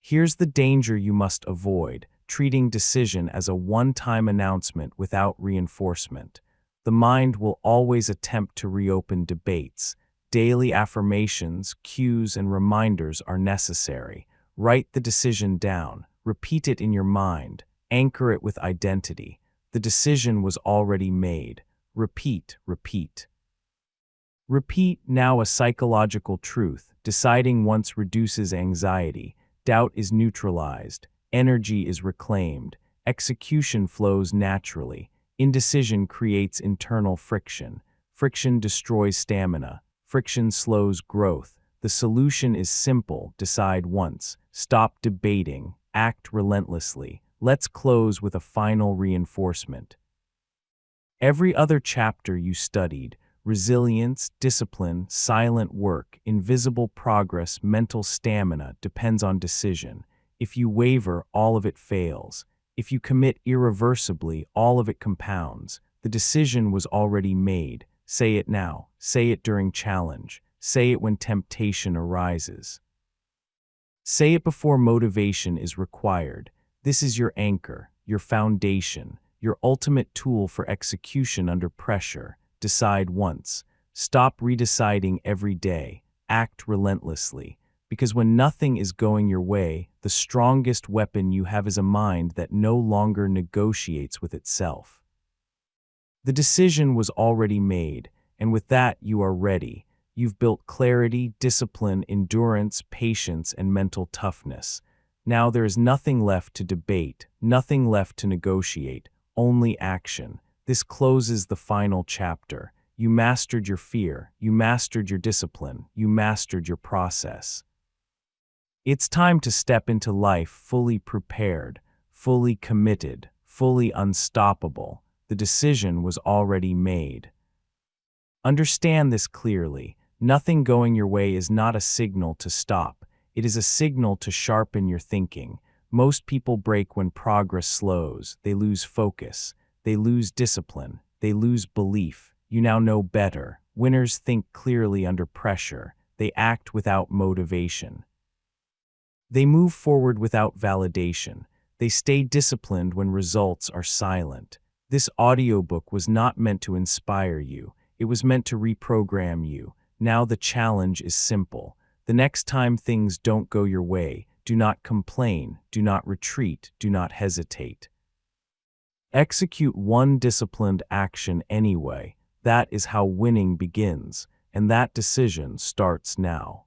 Here's the danger you must avoid: treating decision as a one-time announcement without reinforcement. The mind will always attempt to reopen debates. Daily affirmations, cues, and reminders are necessary. Write the decision down, repeat it in your mind, anchor it with identity. The decision was already made. Repeat, repeat. Repeat, now a psychological truth. Deciding once reduces anxiety. Doubt is neutralized. Energy is reclaimed. Execution flows naturally. Indecision creates internal friction. Friction destroys stamina. Friction slows growth. The solution is simple: decide once. Stop debating. Act relentlessly. Let's close with a final reinforcement. Every other chapter you studied: resilience, discipline, silent work, invisible progress, mental stamina, depends on decision. If you waver, all of it fails. If you commit irreversibly, all of it compounds. The decision was already made. Say it now. Say it during challenge. Say it when temptation arises. Say it before motivation is required. This is your anchor, your foundation, your ultimate tool for execution under pressure. Decide once. Stop redeciding every day. Act relentlessly. Because when nothing is going your way, the strongest weapon you have is a mind that no longer negotiates with itself. The decision was already made, and with that you are ready. You've built clarity, discipline, endurance, patience, and mental toughness. Now there is nothing left to debate, nothing left to negotiate, only action. This closes the final chapter. You mastered your fear, you mastered your discipline, you mastered your process. It's time to step into life fully prepared, fully committed, fully unstoppable. The decision was already made. Understand this clearly. Nothing going your way is not a signal to stop. It is a signal to sharpen your thinking. Most people break when progress slows. They lose focus. They lose discipline. They lose belief. You now know better. Winners think clearly under pressure. They act without motivation. They move forward without validation. They stay disciplined when results are silent. This audiobook was not meant to inspire you. It was meant to reprogram you. Now the challenge is simple. The next time things don't go your way, do not complain, do not retreat, do not hesitate. Execute one disciplined action anyway. That is how winning begins, and that decision starts now.